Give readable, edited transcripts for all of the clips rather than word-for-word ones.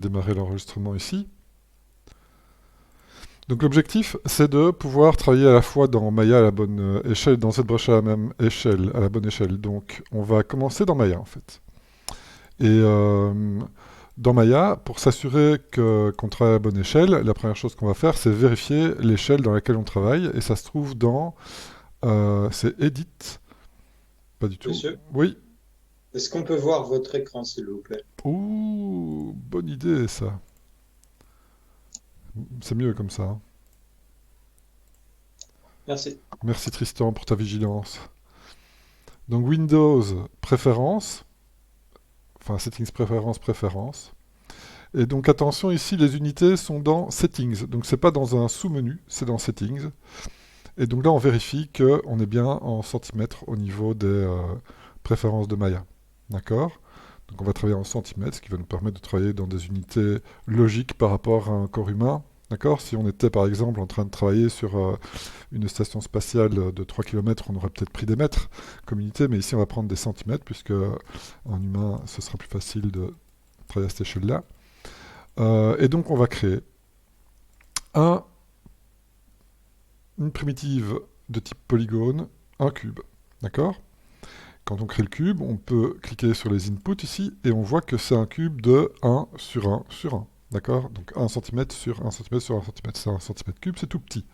Démarrer l'enregistrement ici. Donc l'objectif, c'est de pouvoir travailler à la fois dans Maya à la bonne échelle, dans ZBrush à la même échelle, à la bonne échelle. Donc on va commencer dans Maya en fait. Et dans Maya, pour s'assurer qu'on travaille à la bonne échelle, la première chose qu'on va faire, c'est vérifier l'échelle dans laquelle on travaille. Et ça se trouve dans... c'est Edit. Pas du tout. Monsieur, Oui. est-ce qu'on peut voir votre écran, s'il vous plaît? Ouh, bonne idée ça. C'est mieux comme ça, hein. Merci. Merci Tristan pour ta vigilance. Donc Windows, préférences, enfin Settings, préférences, préférences. Et donc attention, ici les unités sont dans Settings. Donc c'est pas dans un sous-menu, c'est dans Settings. Et donc là on vérifie qu'on est bien en centimètres au niveau des préférences de Maya. D'accord? Donc on va travailler en centimètres, ce qui va nous permettre de travailler dans des unités logiques par rapport à un corps humain. D'accord? Si on était par exemple en train de travailler sur une station spatiale de 3 km, on aurait peut-être pris des mètres comme unité, mais ici on va prendre des centimètres, puisque en humain ce sera plus facile de travailler à cette échelle-là. Et donc on va créer un, une primitive de type polygone, un cube. D'accord? Quand on crée le cube, on peut cliquer sur les inputs ici, et on voit que c'est un cube de 1 sur 1 sur 1. D'accord? Donc 1 cm sur 1 cm sur 1 cm. C'est 1 cm cube, c'est tout petit.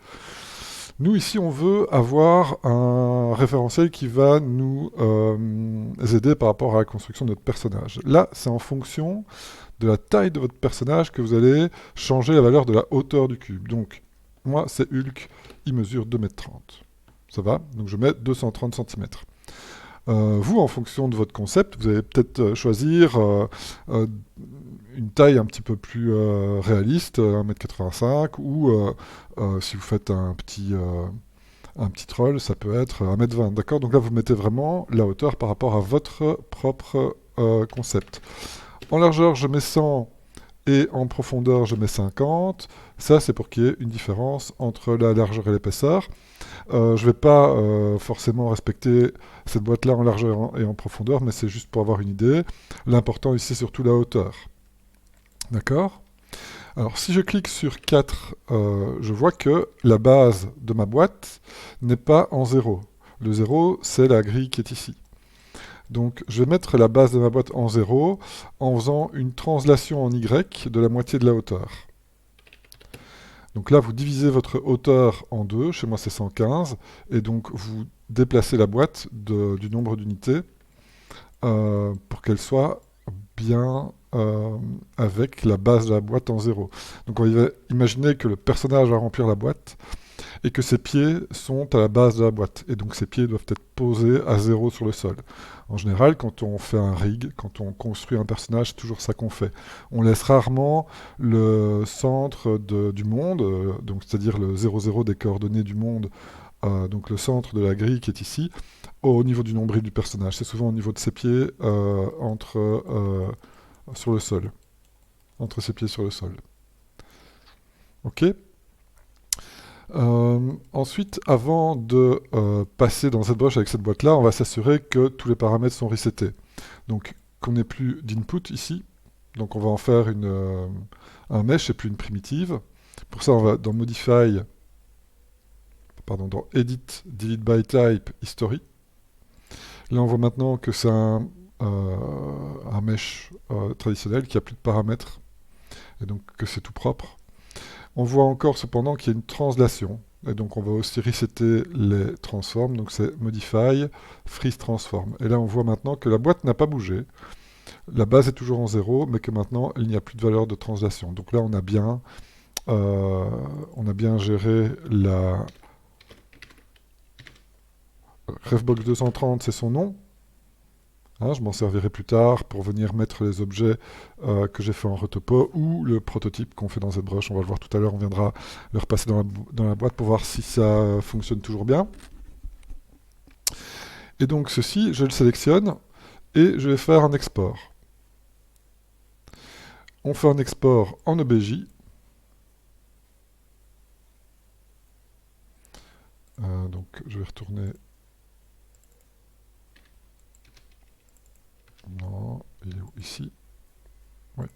Nous, ici, on veut avoir un référentiel qui va nous aider par rapport à la construction de notre personnage. Là, c'est en fonction de la taille de votre personnage que vous allez changer la valeur de la hauteur du cube. Donc, moi, c'est Hulk, il mesure 2,30 m. Ça va? Donc, je mets 230 cm. Vous, en fonction de votre concept, vous allez peut-être choisir euh, une taille un petit peu plus réaliste, 1,85 m, ou si vous faites un petit troll, ça peut être 1,20 m. D'accord? Donc là, vous mettez vraiment la hauteur par rapport à votre propre concept. En largeur, je mets 100 et en profondeur, je mets 50. Ça, c'est pour qu'il y ait une différence entre la largeur et l'épaisseur. Je ne vais pas forcément respecter cette boîte-là en largeur et en profondeur, mais c'est juste pour avoir une idée. L'important ici, c'est surtout la hauteur. D'accord? Alors, si je clique sur 4, je vois que la base de ma boîte n'est pas en 0. Le 0, c'est la grille qui est ici. Donc, je vais mettre la base de ma boîte en 0 en faisant une translation en Y de la moitié de la hauteur. Donc là, vous divisez votre hauteur en deux, chez moi c'est 115, et donc vous déplacez la boîte du nombre d'unités pour qu'elle soit bien avec la base de la boîte en 0. Donc on va imaginer que le personnage va remplir la boîte et que ses pieds sont à la base de la boîte. Et donc ses pieds doivent être posés à 0 sur le sol. En général, quand on fait un rig, quand on construit un personnage, c'est toujours ça qu'on fait. On laisse rarement le centre du monde, donc c'est-à-dire le 0,0 des coordonnées du monde, donc le centre de la grille qui est ici, au niveau du nombril du personnage. C'est souvent au niveau de ses pieds sur le sol, entre ses pieds sur le sol. Ok. Ensuite, avant de passer dans cette broche avec cette boîte-là, on va s'assurer que tous les paramètres sont resetés. Donc, qu'on n'ait plus d'input ici. Donc, on va en faire un mesh et puis une primitive. Pour ça, on va dans Modify, pardon, dans Edit, Delete by Type, History. Là, on voit maintenant que c'est un mesh traditionnel qui a plus de paramètres et donc que c'est tout propre. On voit encore cependant qu'il y a une translation. Et donc on va aussi resetter les transforms. Donc c'est Modify, Freeze Transform. Et là on voit maintenant que la boîte n'a pas bougé. La base est toujours en 0, mais que maintenant il n'y a plus de valeur de translation. Donc là on a bien géré la Refbox 230, c'est son nom. Hein, je m'en servirai plus tard pour venir mettre les objets que j'ai fait en retopo ou le prototype qu'on fait dans ZBrush. On va le voir tout à l'heure, on viendra le repasser dans la boîte pour voir si ça fonctionne toujours bien. Et donc ceci, je le sélectionne et je vais faire un export. On fait un export en OBJ. Donc je vais retourner... Non, il est où? Ici. Ouais.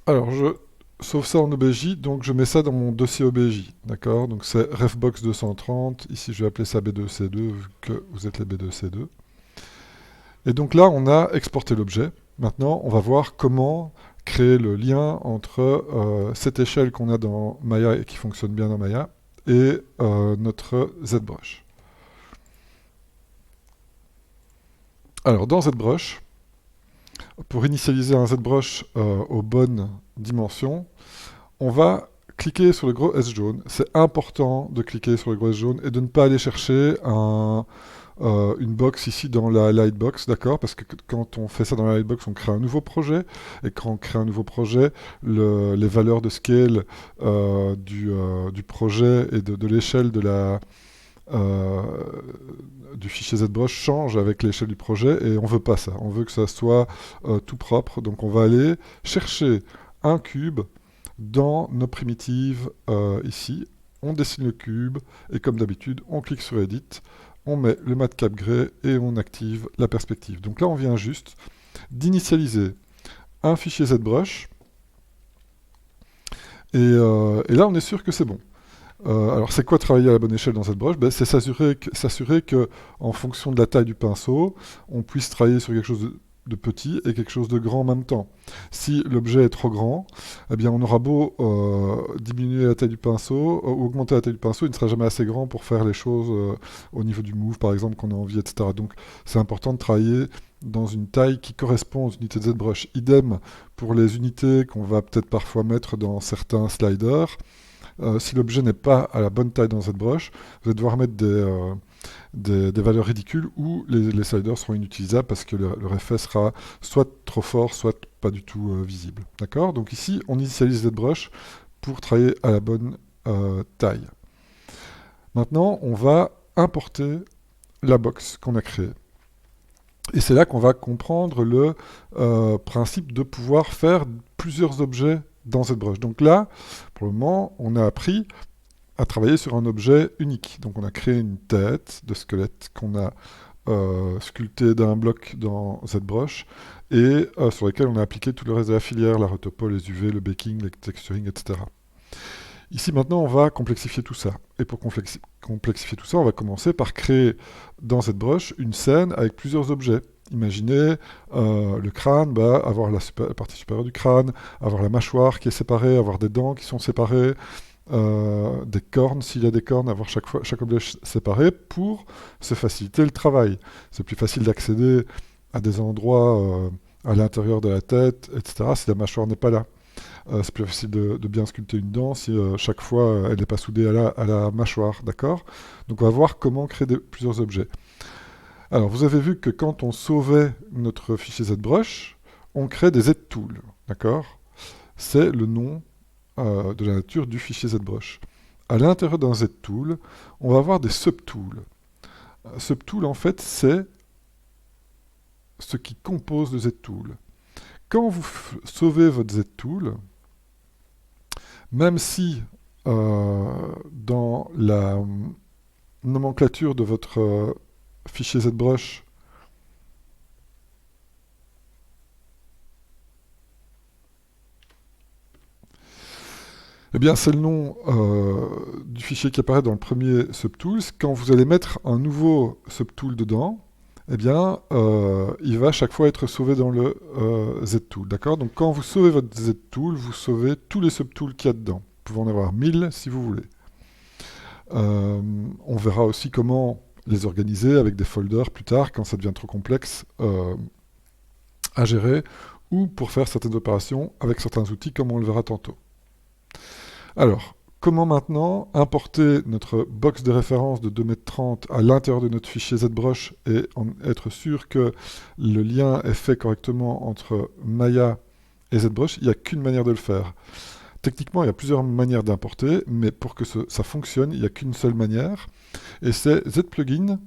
Alors, je sauve ça en OBJ, donc je mets ça dans mon dossier OBJ, d'accord? Donc c'est refbox 230, ici je vais appeler ça B2C2, vu que vous êtes les B2C2. Et donc là, on a exporté l'objet. Maintenant, on va voir comment créer le lien entre cette échelle qu'on a dans Maya et qui fonctionne bien dans Maya et notre ZBrush. Alors, dans ZBrush, pour initialiser un ZBrush aux bonnes dimensions, on va cliquer sur le gros S jaune. C'est important de cliquer sur le gros S jaune et de ne pas aller chercher une box ici dans la Lightbox, d'accord? Parce que quand on fait ça dans la Lightbox, on crée un nouveau projet. Et quand on crée un nouveau projet, les valeurs de scale du projet et de l'échelle euh, du fichier ZBrush changent avec l'échelle du projet et on veut pas ça. On veut que ça soit tout propre. Donc on va aller chercher un cube dans nos primitives ici. On dessine le cube et comme d'habitude, on clique sur Edit, on met le matcap gray et on active la perspective. Donc là, on vient juste d'initialiser un fichier ZBrush et là, on est sûr que c'est bon. Alors, c'est quoi travailler à la bonne échelle dans ZBrush? C'est s'assurer que, en fonction de la taille du pinceau, on puisse travailler sur quelque chose de petit et quelque chose de grand en même temps. Si l'objet est trop grand, eh bien, on aura beau diminuer la taille du pinceau, ou augmenter la taille du pinceau, il ne sera jamais assez grand pour faire les choses au niveau du move, par exemple, qu'on a envie, etc. Donc, c'est important de travailler dans une taille qui correspond aux unités de ZBrush. Idem pour les unités qu'on va peut-être parfois mettre dans certains sliders. Si l'objet n'est pas à la bonne taille dans ZBrush, vous allez devoir mettre des valeurs ridicules où les sliders seront inutilisables parce que leur effet sera soit trop fort, soit pas du tout visible. D'accord? Donc ici, on initialise ZBrush pour travailler à la bonne taille. Maintenant, on va importer la box qu'on a créée. Et c'est là qu'on va comprendre le principe de pouvoir faire plusieurs objets dans ZBrush. Donc là, pour le moment, on a appris à travailler sur un objet unique. Donc on a créé une tête de squelette qu'on a sculpté d'un bloc dans ZBrush et sur lequel on a appliqué tout le reste de la filière, la rotopole, les UV, le baking, le texturing, etc. Ici maintenant, on va complexifier tout ça. Et pour complexifier tout ça, on va commencer par créer dans ZBrush une scène avec plusieurs objets. Imaginez le crâne, avoir la partie supérieure du crâne, avoir la mâchoire qui est séparée, avoir des dents qui sont séparées, des cornes, s'il y a des cornes, avoir chaque objet séparé pour se faciliter le travail. C'est plus facile d'accéder à des endroits à l'intérieur de la tête, etc., si la mâchoire n'est pas là. C'est plus facile de bien sculpter une dent si chaque fois elle n'est pas soudée à la mâchoire, d'accord? Donc on va voir comment créer plusieurs objets. Alors vous avez vu que quand on sauvait notre fichier ZBrush, on crée des Z-tools, d'accord? C'est le nom de la nature du fichier ZBrush. À l'intérieur d'un Z-tool, on va avoir des subtools. Subtool, en fait, c'est ce qui compose le Z-tool. Quand vous sauvez votre Z-tool, même si dans la nomenclature de votre fichier ZBrush, eh bien, c'est le nom du fichier qui apparaît dans le premier subtool. Quand vous allez mettre un nouveau subtool dedans, eh bien, il va à chaque fois être sauvé dans le Z-tool. D'accord? Donc, quand vous sauvez votre Z-tool, vous sauvez tous les subtools qu'il y a dedans. Vous pouvez en avoir 1000 si vous voulez. On verra aussi comment les organiser avec des folders plus tard, quand ça devient trop complexe à gérer, ou pour faire certaines opérations avec certains outils, comme on le verra tantôt. Alors, comment maintenant importer notre box de référence de 2,30 m à l'intérieur de notre fichier ZBrush et être sûr que le lien est fait correctement entre Maya et ZBrush? Il n'y a qu'une manière de le faire. Techniquement, il y a plusieurs manières d'importer, mais pour que ça fonctionne, il n'y a qu'une seule manière, et c'est ZPlugin.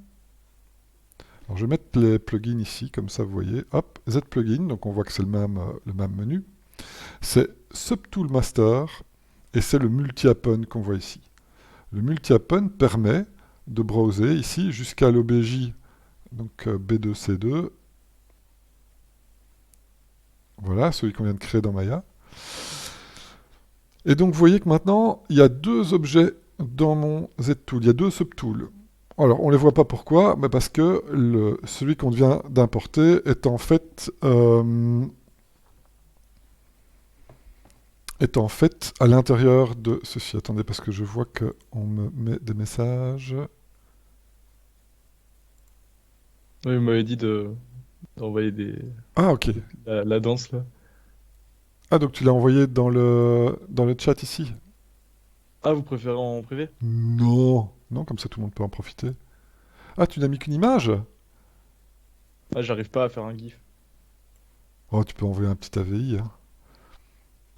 Alors je vais mettre les plugins ici, comme ça vous voyez. Hop, ZPlugin, donc on voit que c'est le même menu. C'est Subtool Master, et c'est le multi-happen qu'on voit ici. Le multi-happen permet de browser ici jusqu'à l'OBJ, donc B2C2. Voilà, celui qu'on vient de créer dans Maya. Et donc vous voyez que maintenant, il y a deux objets dans mon Z-Tool, il y a deux subtools. Alors, on ne les voit pas pourquoi, mais parce que celui qu'on vient d'importer est en fait à l'intérieur de ceci. Attendez, parce que je vois qu'on me met des messages. Oui, vous m'avez dit d'envoyer Ah, ok. la danse là. Ah, donc tu l'as envoyé dans le chat ici? Ah, vous préférez en privé? Non. Non, comme ça tout le monde peut en profiter. Ah, tu n'as mis qu'une image? Ah, j'arrive pas à faire un GIF. Oh, tu peux envoyer un petit AVI, hein.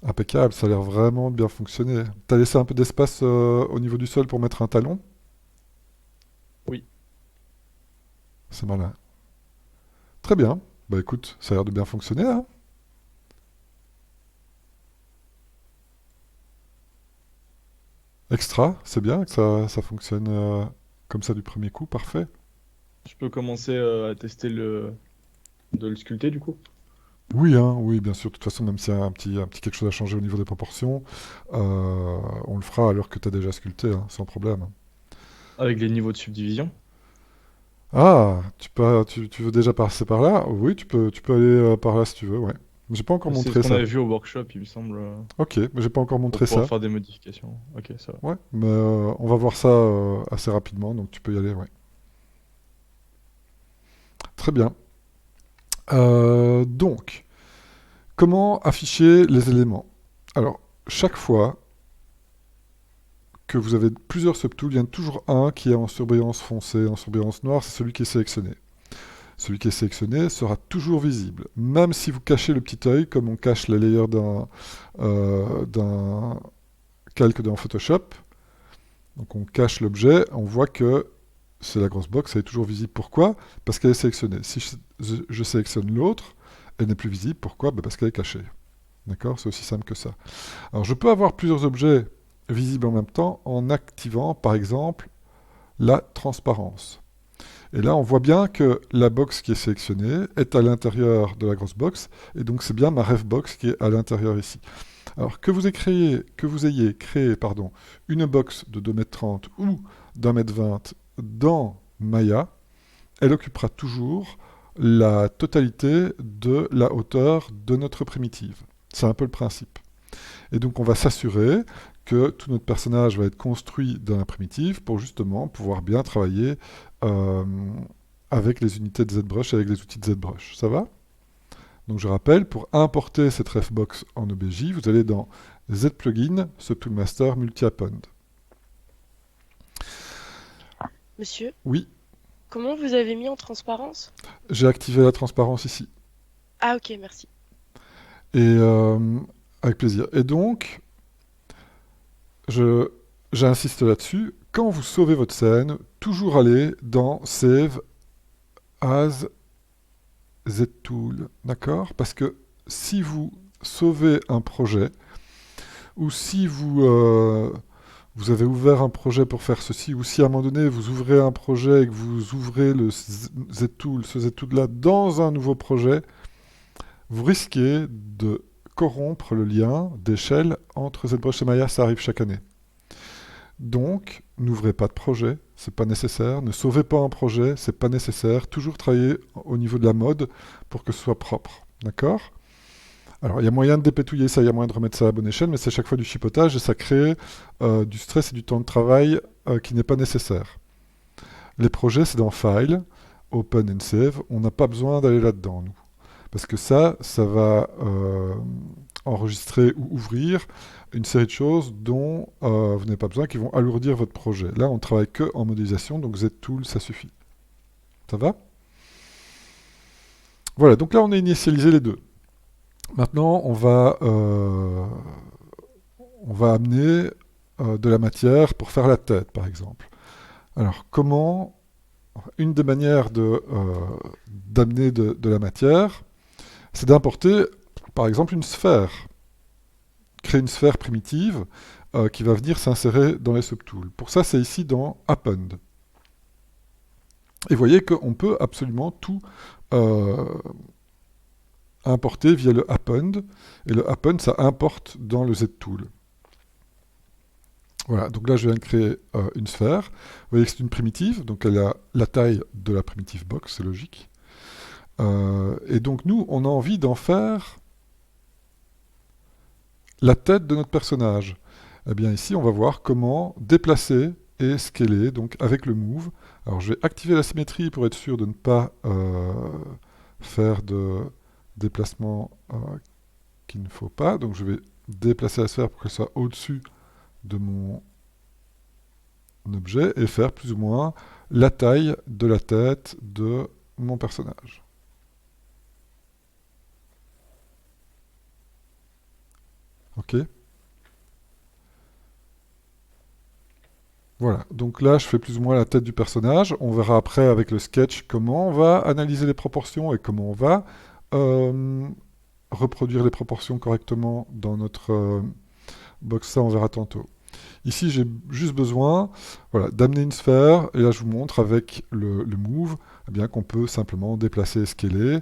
Impeccable, ça a l'air vraiment de bien fonctionner. T'as laissé un peu d'espace au niveau du sol pour mettre un talon? Oui. C'est malin. Très bien. Bah écoute, ça a l'air de bien fonctionner, hein. Extra, c'est bien que ça fonctionne comme ça du premier coup, parfait. Je peux commencer à tester de le sculpter du coup. Oui, hein, oui, bien sûr. De toute façon, même s'il y a un petit quelque chose à changer au niveau des proportions, on le fera alors que tu as déjà sculpté, hein, sans problème. Avec les niveaux de subdivision. Ah, tu veux déjà passer par là? Oui, tu peux aller par là si tu veux, ouais. Mais j'ai pas encore C'est ce montré qu'on ça. avait vu au workshop, il me semble, Ok, mais j'ai pas encore pour montré pouvoir ça. faire des modifications. Ok, ça va. Ouais, mais on va voir ça assez rapidement, donc tu peux y aller, ouais. Très bien. Donc, comment afficher les éléments? Alors, chaque fois que vous avez plusieurs subtools, il y en a toujours un qui est en surbrillance foncée, en surbrillance noire, c'est celui qui est sélectionné. Celui qui est sélectionné sera toujours visible, même si vous cachez le petit œil, comme on cache les layers d'un calque dans Photoshop. Donc on cache l'objet, on voit que c'est la grosse box, elle est toujours visible. Pourquoi? Parce qu'elle est sélectionnée. Si je sélectionne l'autre, elle n'est plus visible. Pourquoi? Parce qu'elle est cachée. D'accord? C'est aussi simple que ça. Alors je peux avoir plusieurs objets visibles en même temps en activant, par exemple, la transparence. Et là, on voit bien que la box qui est sélectionnée est à l'intérieur de la grosse box, et donc c'est bien ma ref box qui est à l'intérieur ici. Alors que vous ayez créé une box de 2,30 m ou d'1,20 m dans Maya, elle occupera toujours la totalité de la hauteur de notre primitive. C'est un peu le principe. Et donc on va s'assurer que tout notre personnage va être construit dans la primitive pour justement pouvoir bien travailler euh, avec les unités de ZBrush, avec les outils de ZBrush. Ça va? Donc je rappelle, pour importer cette refbox en OBJ, vous allez dans ZPlugin, Subtoolmaster, Multi-Append. Monsieur, Oui, comment vous avez mis en transparence? j'ai activé la transparence ici. Ah ok, merci. Et avec plaisir. Et donc, j'insiste là-dessus, quand vous sauvez votre scène, toujours aller dans Save as ZTool, d'accord? Parce que si vous sauvez un projet, ou si vous avez ouvert un projet pour faire ceci, ou si à un moment donné vous ouvrez un projet et que vous ouvrez le ZTool, ce ZTool-là, dans un nouveau projet, vous risquez de corrompre le lien d'échelle entre ZBrush et Maya, ça arrive chaque année. Donc, n'ouvrez pas de projet, c'est pas nécessaire. Ne sauvez pas un projet, c'est pas nécessaire. Toujours travailler au niveau de la mode pour que ce soit propre. D'accord? Alors, il y a moyen de dépétouiller ça, il y a moyen de remettre ça à la bonne échelle, mais c'est chaque fois du chipotage et ça crée du stress et du temps de travail qui n'est pas nécessaire. Les projets, c'est dans File, Open and Save. On n'a pas besoin d'aller là-dedans, nous. Parce que ça va enregistrer ou ouvrir une série de choses dont vous n'avez pas besoin, qui vont alourdir votre projet. Là, on ne travaille que en modélisation, donc ZTool, ça suffit. Ça va? Voilà, donc là, on a initialisé les deux. Maintenant, on va amener de la matière pour faire la tête, par exemple. Alors, une des manières d'amener de la matière, c'est d'importer, par exemple, une sphère. Créer une sphère primitive qui va venir s'insérer dans les subtools. Pour ça, c'est ici dans Append. Et vous voyez qu'on peut absolument tout importer via le Append. Et le Append, ça importe dans le ZTool. Voilà, donc là je viens de créer une sphère. Vous voyez que c'est une primitive, donc elle a la taille de la primitive box, c'est logique. Et donc nous, on a envie d'en faire la tête de notre personnage. Eh bien ici, on va voir comment déplacer et scaler, donc avec le move. Alors je vais activer la symétrie pour être sûr de ne pas faire de déplacement qu'il ne faut pas. Donc je vais déplacer la sphère pour qu'elle soit au-dessus de mon objet et faire plus ou moins la taille de la tête de mon personnage. Ok? Voilà, donc là je fais plus ou moins la tête du personnage. On verra après avec le sketch comment on va analyser les proportions et comment on va euh, reproduire les proportions correctement dans notre box. Ça on verra tantôt. Ici j'ai juste besoin voilà, d'amener une sphère et là je vous montre avec le move eh bien qu'on peut simplement déplacer et scaler.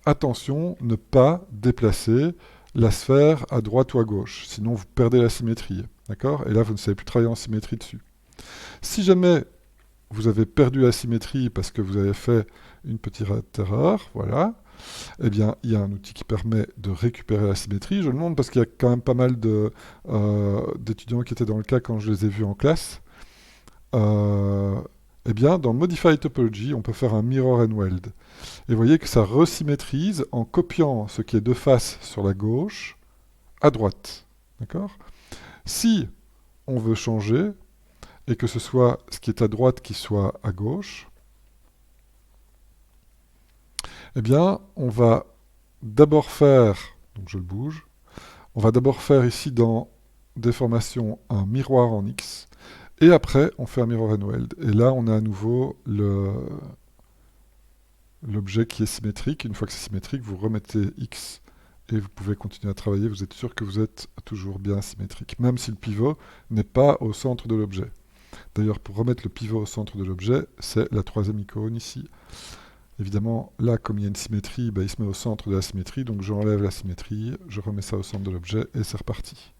Attention, ne pas déplacer la sphère à droite ou à gauche, sinon vous perdez la symétrie. D'accord? Et là, vous ne savez plus travailler en symétrie dessus. Si jamais vous avez perdu la symétrie parce que vous avez fait une petite erreur, voilà, eh bien, il y a un outil qui permet de récupérer la symétrie. Je le montre parce qu'il y a quand même pas mal d'étudiants qui étaient dans le cas quand je les ai vus en classe. Eh bien, dans Modify Topology, on peut faire un Mirror and Weld. Et vous voyez que ça resymétrise en copiant ce qui est de face sur la gauche à droite. D'accord? Si on veut changer, et que ce soit ce qui est à droite qui soit à gauche, eh bien, on va d'abord faire, donc je le bouge, on va d'abord faire ici dans Déformation un miroir en X, et après on fait un Mirror and Weld. Et là, on a à nouveau l'objet qui est symétrique. Une fois que c'est symétrique, vous remettez X et vous pouvez continuer à travailler. Vous êtes sûr que vous êtes toujours bien symétrique, même si le pivot n'est pas au centre de l'objet. D'ailleurs, pour remettre le pivot au centre de l'objet, c'est la troisième icône ici. Évidemment, là, comme il y a une symétrie, ben, il se met au centre de la symétrie, donc j'enlève la symétrie, je remets ça au centre de l'objet, et c'est reparti.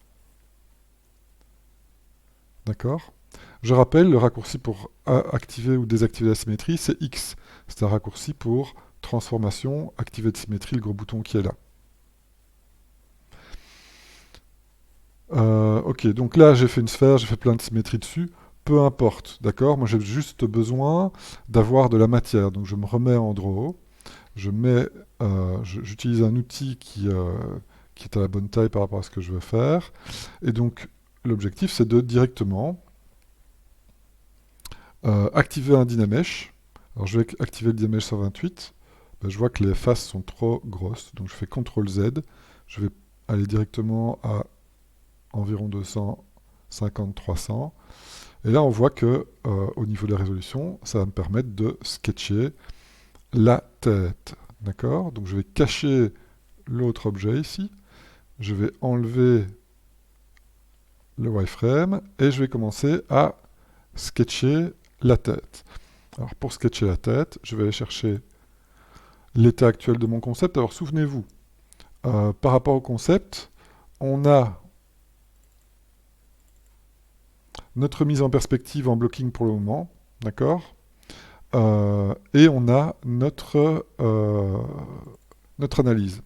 D'accord? Je rappelle, le raccourci pour activer ou désactiver la symétrie, c'est X. C'est un raccourci pour transformation, activer de symétrie, le gros bouton qui est là. Ok, donc là j'ai fait une sphère, j'ai fait plein de symétries dessus, peu importe, d'accord? Moi j'ai juste besoin d'avoir de la matière, donc je me remets en draw, j'utilise un outil qui est à la bonne taille par rapport à ce que je veux faire, et donc l'objectif c'est de directement activer un Dynamesh. Alors je vais activer le Dynamesh 128, ben, je vois que les faces sont trop grosses, donc je fais CTRL Z, je vais aller directement à environ 250-300. Et là, on voit que au niveau de la résolution, ça va me permettre de sketcher la tête. D'accord? Donc je vais cacher l'autre objet ici. Je vais enlever le wireframe et je vais commencer à sketcher la tête. Alors pour sketcher la tête, je vais aller chercher l'état actuel de mon concept. Alors souvenez-vous, par rapport au concept, on a notre mise en perspective en blocking pour le moment, d'accord? Et on a notre analyse.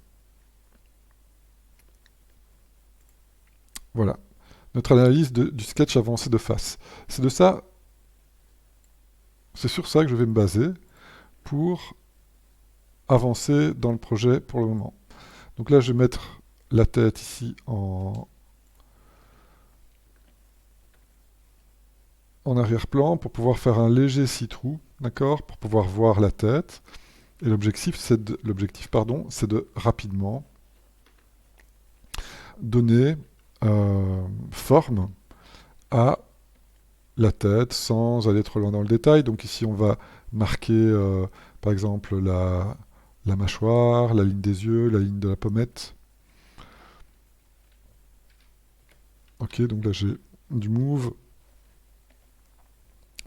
Voilà. Notre analyse du sketch avancé de face. C'est sur ça que je vais me baser pour avancer dans le projet pour le moment. Donc là, je vais mettre la tête ici en arrière-plan pour pouvoir faire un léger see-through, d'accord, pour pouvoir voir la tête. Et l'objectif, c'est de rapidement donner forme à la tête sans aller trop loin dans le détail. Donc ici, on va marquer, par exemple, la mâchoire, la ligne des yeux, la ligne de la pommette. Ok, donc là, j'ai du move,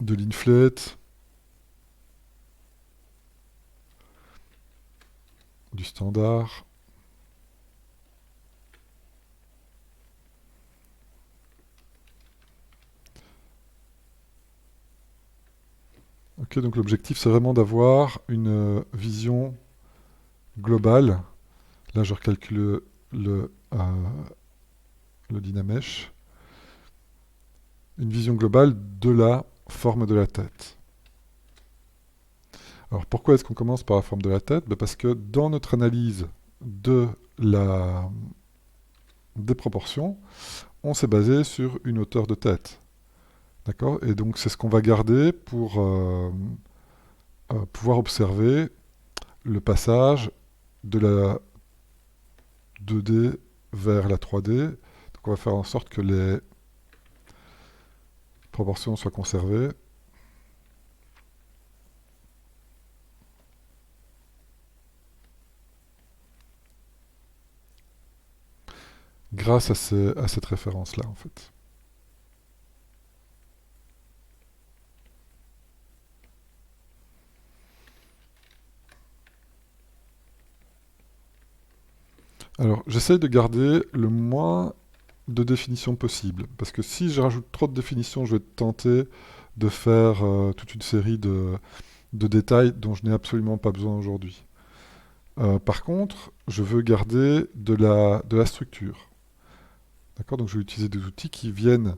de l'inflate, du standard. Ok, donc l'objectif, c'est vraiment d'avoir une vision globale. Là, je recalcule le Dynamesh. Une vision globale de la forme de la tête. Alors, pourquoi est-ce qu'on commence par la forme de la tête? Ben, parce que dans notre analyse de des proportions, on s'est basé sur une hauteur de tête. D'accord? Et donc, c'est ce qu'on va garder pour pouvoir observer le passage de la 2D vers la 3D. Donc, on va faire en sorte que les proportions soient conservées. Grâce à cette référence-là, en fait. Alors, j'essaye de garder le moins de définitions possible, parce que si je rajoute trop de définitions, je vais tenter de faire toute une série de détails dont je n'ai absolument pas besoin aujourd'hui. Par contre, je veux garder de la structure. D'accord? Donc je vais utiliser des outils qui viennent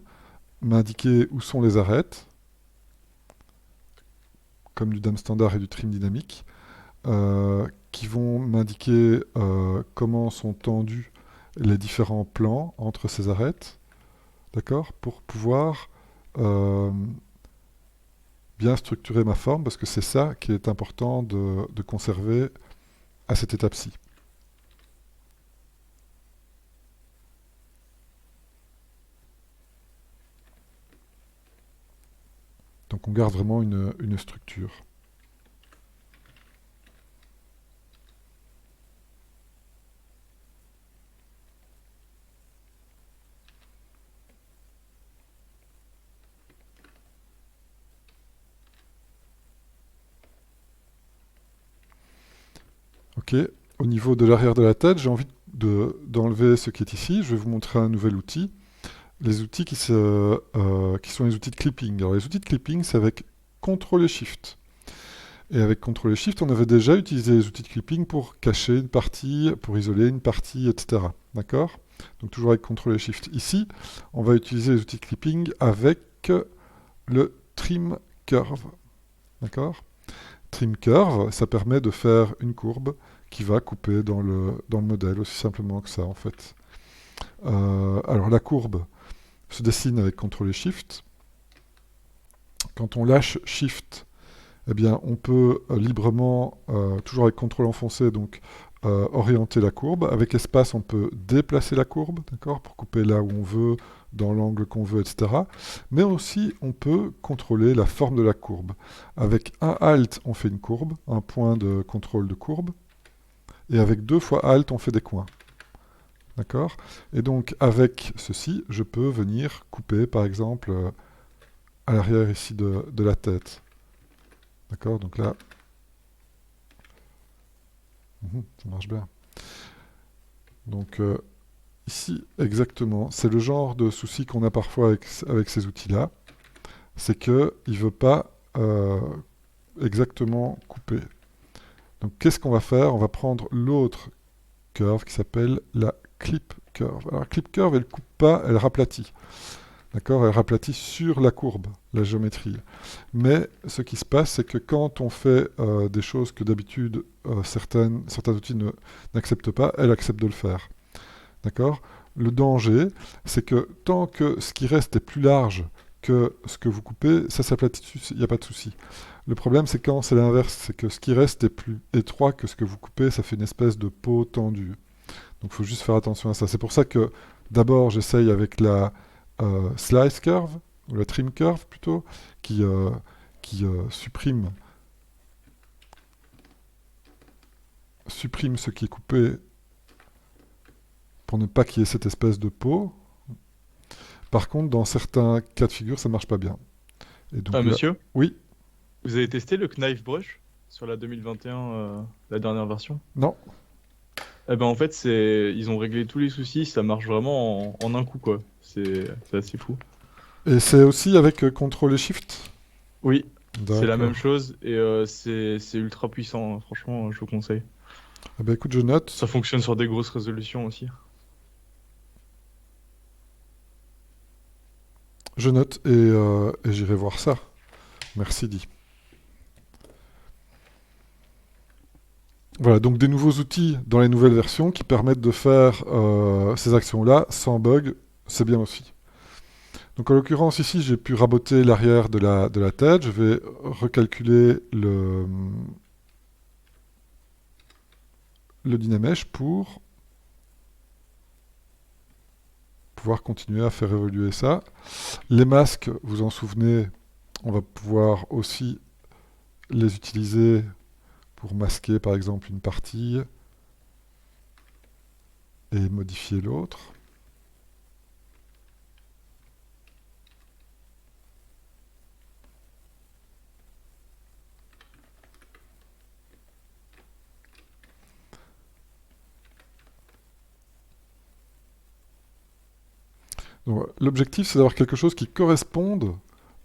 m'indiquer où sont les arêtes, comme du DAM standard et du trim dynamique, qui vont m'indiquer comment sont tendus les différents plans entre ces arêtes, d'accord, pour pouvoir bien structurer ma forme, parce que c'est ça qui est important de conserver à cette étape-ci. Donc on garde vraiment une structure. Ok, au niveau de l'arrière de la tête, j'ai envie d'enlever ce qui est ici. Je vais vous montrer un nouvel outil. Les outils qui sont les outils de clipping. Alors les outils de clipping, c'est avec CTRL et SHIFT. Et avec CTRL et SHIFT, on avait déjà utilisé les outils de clipping pour cacher une partie, pour isoler une partie, etc. D'accord? Donc toujours avec CTRL et SHIFT. Ici, on va utiliser les outils de clipping avec le Trim Curve. D'accord? Trim Curve, ça permet de faire une courbe qui va couper dans le modèle, aussi simplement que ça, en fait. Alors la courbe se dessine avec CTRL et SHIFT. Quand on lâche SHIFT, eh bien, on peut librement, toujours avec CTRL enfoncé, donc orienter la courbe. Avec espace, on peut déplacer la courbe, d'accord, pour couper là où on veut, dans l'angle qu'on veut, etc. Mais aussi, on peut contrôler la forme de la courbe. Avec un Alt, on fait une courbe, un point de contrôle de courbe. Et avec 2 fois Alt, on fait des coins. D'accord? Et donc, avec ceci, je peux venir couper, par exemple, à l'arrière ici de la tête. D'accord? Donc là, ça marche bien. Donc, ici, exactement, c'est le genre de souci qu'on a parfois avec ces outils-là. C'est qu'il ne veut pas exactement couper. Donc, qu'est-ce qu'on va faire? On va prendre l'autre curve qui s'appelle la clip curve. Alors, clip curve, elle ne coupe pas, elle raplatit. D'accord? Elle raplatit sur la courbe, la géométrie. Mais ce qui se passe, c'est que quand on fait des choses que d'habitude certains outils n'acceptent pas, elle accepte de le faire. D'accord? Le danger, c'est que tant que ce qui reste est plus large que ce que vous coupez, ça s'aplatit, il n'y a pas de souci. Le problème, c'est quand c'est l'inverse, c'est que ce qui reste est plus étroit que ce que vous coupez, ça fait une espèce de peau tendue. Donc il faut juste faire attention à ça. C'est pour ça que d'abord j'essaye avec la slice curve, ou la trim curve plutôt, qui supprime ce qui est coupé pour ne pas qu'il y ait cette espèce de peau. Par contre, dans certains cas de figure, ça marche pas bien. Et donc, Ah, là- monsieur, Oui, vous avez testé le Knife Brush sur la 2021, la dernière version? non. Eh ben en fait, ils ont réglé tous les soucis, ça marche vraiment en un coup, quoi. C'est assez fou. Et c'est aussi avec CTRL et SHIFT? Oui, C'est la même D'accord. chose et c'est ultra puissant, hein. Franchement, je vous conseille. Eh ben, écoute, je note. Ça fonctionne sur des grosses résolutions aussi. Je note et j'irai voir ça. Merci, Di. Voilà, donc des nouveaux outils dans les nouvelles versions qui permettent de faire ces actions-là sans bug, c'est bien aussi. Donc en l'occurrence ici, j'ai pu raboter l'arrière de la tête. Je vais recalculer le Dynamesh pour pouvoir continuer à faire évoluer ça. Les masques, vous en souvenez, on va pouvoir aussi les utiliser pour masquer par exemple une partie et modifier l'autre. Donc, l'objectif, c'est d'avoir quelque chose qui corresponde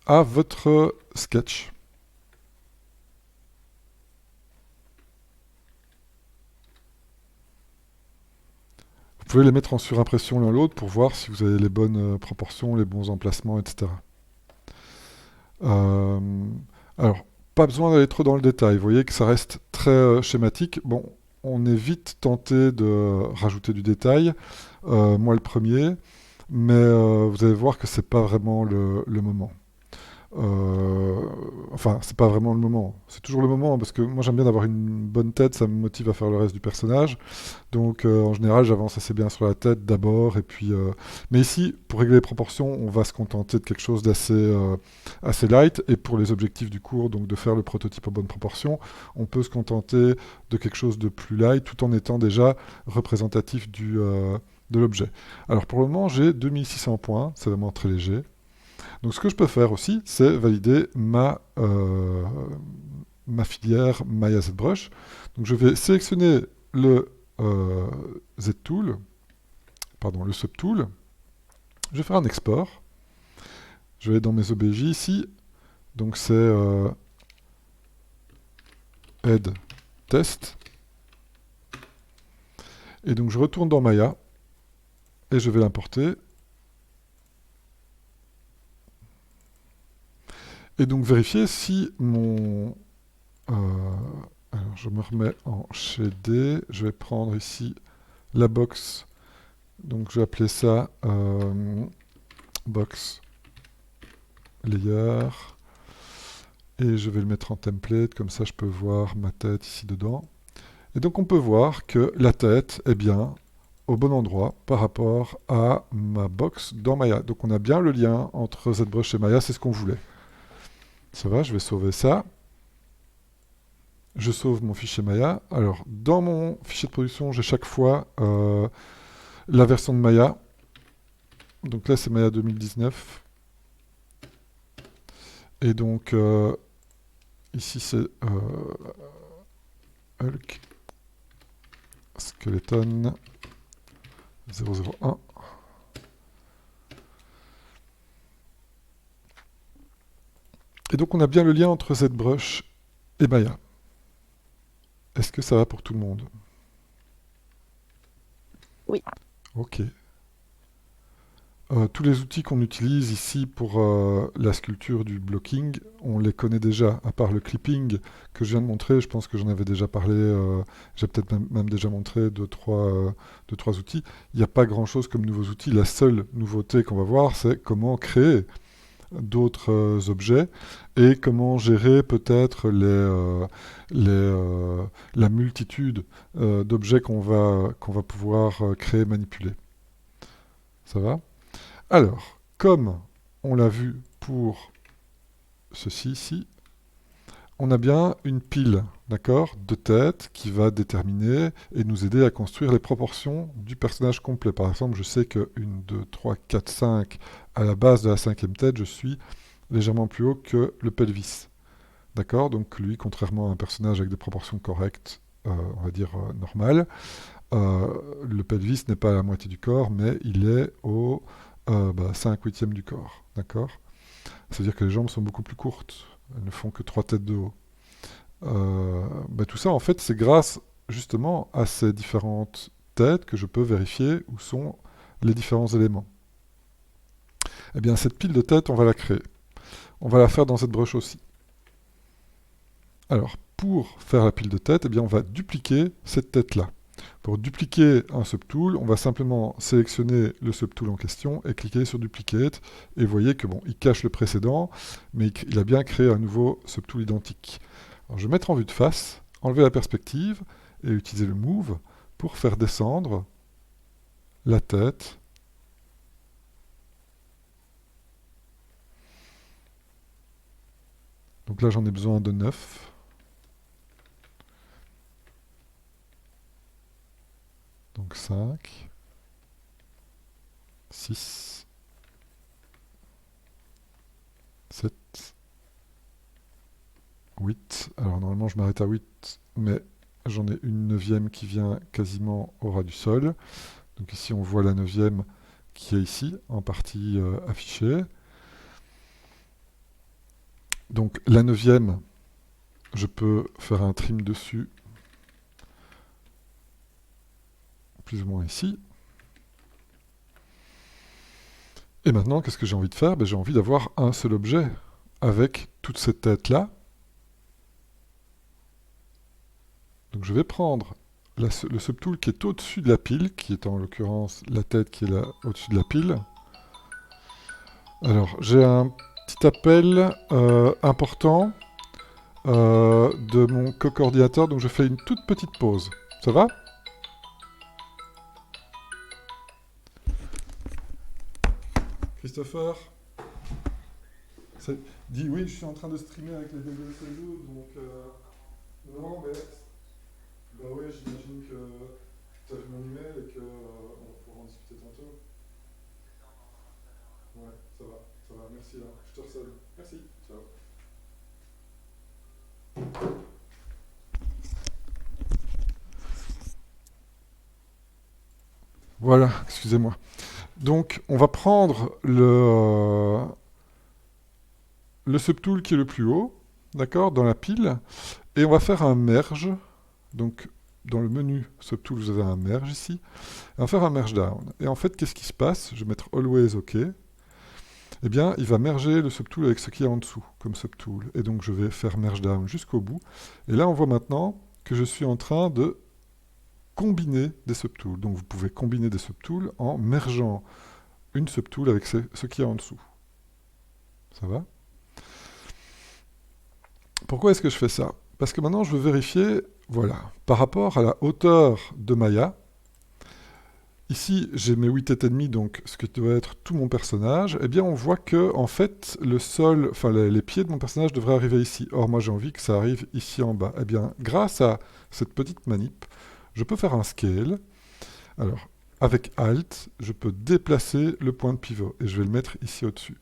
à votre sketch. Vous pouvez les mettre en surimpression l'un l'autre pour voir si vous avez les bonnes proportions, les bons emplacements, etc. Euh, alors, pas besoin d'aller trop dans le détail. Vous voyez que ça reste très schématique. Bon, on est vite tenté de rajouter du détail. Moi, le premier. Mais vous allez voir que c'est pas vraiment le moment. Enfin, c'est pas vraiment le moment. C'est toujours le moment parce que moi j'aime bien d'avoir une bonne tête, ça me motive à faire le reste du personnage. Donc en général, j'avance assez bien sur la tête d'abord et puis. Mais ici, pour régler les proportions, on va se contenter de quelque chose d'assez assez light. Et pour les objectifs du cours, donc de faire le prototype en bonne proportion, on peut se contenter de quelque chose de plus light, tout en étant déjà représentatif de l'objet. Alors pour le moment, j'ai 2600 points, c'est vraiment très léger. Donc ce que je peux faire aussi, c'est valider ma filière Maya ZBrush. Donc je vais sélectionner le Z-Tool, pardon, le Subtool. Je vais faire un export. Je vais dans mes OBJ ici. Donc c'est Head Test. Et donc je retourne dans Maya et je vais l'importer. Et donc vérifier si mon... alors je me remets en shadé. Je vais prendre ici la box. Donc je vais appeler ça box layer. Et je vais le mettre en template. Comme ça je peux voir ma tête ici dedans. Et donc on peut voir que la tête est bien au bon endroit par rapport à ma box dans Maya. Donc on a bien le lien entre ZBrush et Maya, c'est ce qu'on voulait. Ça va, je vais sauver ça. Je sauve mon fichier Maya. Alors, dans mon fichier de production, j'ai chaque fois la version de Maya. Donc là, c'est Maya 2019. Et donc, ici, c'est Hulk Skeleton 001. Et donc, on a bien le lien entre ZBrush et Maya. Est-ce que ça va pour tout le monde? Oui. Ok. Tous les outils qu'on utilise ici pour la sculpture du blocking, on les connaît déjà, à part le clipping que je viens de montrer. Je pense que j'en avais déjà parlé, j'ai peut-être même déjà montré deux, trois outils. Il n'y a pas grand-chose comme nouveaux outils. La seule nouveauté qu'on va voir, c'est comment créer d'autres objets et comment gérer peut-être la multitude d'objets qu'on va pouvoir créer, manipuler. Ça va? Alors, comme on l'a vu pour ceci ici, on a bien une pile, d'accord, de têtes qui va déterminer et nous aider à construire les proportions du personnage complet. Par exemple, je sais que 1, 2, 3, 4, 5, à la base de la cinquième tête, je suis légèrement plus haut que le pelvis. D'accord? Donc lui, contrairement à un personnage avec des proportions correctes, on va dire normales, le pelvis n'est pas à la moitié du corps, mais il est au 5/8 du corps. D'accord? C'est-à-dire que les jambes sont beaucoup plus courtes. elles ne font que 3 têtes de haut. Bah, tout ça, en fait, c'est grâce justement à ces différentes têtes que je peux vérifier où sont les différents éléments. Eh bien, cette pile de têtes, on va la créer. On va la faire dans cette broche aussi. Alors, pour faire la pile de têtes, eh bien, on va dupliquer cette tête-là. Pour dupliquer un subtool, on va simplement sélectionner le subtool en question et cliquer sur Duplicate. Et vous voyez que bon, il cache le précédent, mais il a bien créé un nouveau subtool identique. Alors, je vais mettre en vue de face, enlever la perspective et utiliser le Move pour faire descendre la tête. Donc là, j'en ai besoin de 9. Donc 5, 6, 7, 8. Alors normalement je m'arrête à 8, mais j'en ai une neuvième qui vient quasiment au ras du sol. Donc ici on voit la neuvième qui est ici, en partie affichée. Donc la neuvième, je peux faire un trim dessus, plus ou moins ici. Et maintenant, qu'est-ce que j'ai envie de faire? Ben, j'ai envie d'avoir un seul objet avec toute cette tête-là. Donc je vais prendre le subtool qui est au-dessus de la pile, qui est en l'occurrence la tête qui est là au-dessus de la pile. Alors j'ai un petit appel important de mon co-coordinateur, donc je fais une toute petite pause. Ça va? Christopher, dis oui, je suis en train de streamer avec les DDSL2, donc non, mais bah ouais, j'imagine que tu as vu mon email et que on pourra en discuter tantôt. Ouais, ça va, merci, hein. Je te recèle. Merci, ciao. Voilà, excusez-moi. Donc, on va prendre le subtool qui est le plus haut, d'accord, dans la pile, et on va faire un merge. Donc, dans le menu subtool, vous avez un merge ici. Et on va faire un merge down. Et en fait, qu'est-ce qui se passe? Je vais mettre always OK. Eh bien, il va merger le subtool avec ce qui est en dessous, comme subtool. Et donc, je vais faire merge down jusqu'au bout. Et là, on voit maintenant que je suis en train de combiner des subtools. Donc, vous pouvez combiner des subtools en mergeant une subtool avec ce qui est en dessous. Ça va? Pourquoi est-ce que je fais ça? Parce que maintenant, je veux vérifier, voilà, par rapport à la hauteur de Maya. Ici, j'ai mes 8 têtes et demie, donc ce que doit être tout mon personnage. Eh bien, on voit que, en fait, le sol, enfin, les pieds de mon personnage devraient arriver ici. Or, moi, j'ai envie que ça arrive ici en bas. Eh bien, grâce à cette petite manip, je peux faire un scale. Alors, avec Alt, je peux déplacer le point de pivot, et je vais le mettre ici au-dessus.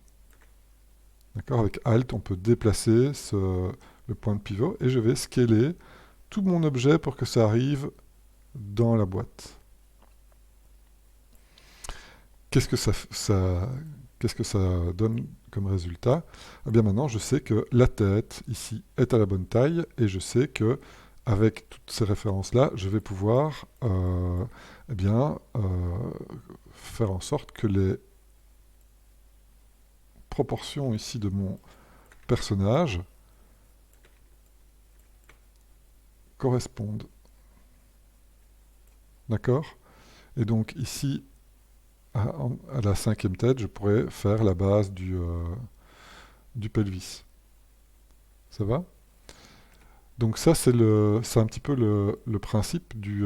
D'accord? Avec Alt, on peut déplacer le point de pivot, et je vais scaler tout mon objet pour que ça arrive dans la boîte. Qu'est-ce que ça donne comme résultat? Eh bien maintenant, je sais que la tête, ici, est à la bonne taille, et je sais que avec toutes ces références-là, je vais pouvoir eh bien, faire en sorte que les proportions ici de mon personnage correspondent. D'accord? Et donc ici, à la cinquième tête, je pourrais faire la base du pelvis. Ça va? Donc ça, c'est un petit peu le principe du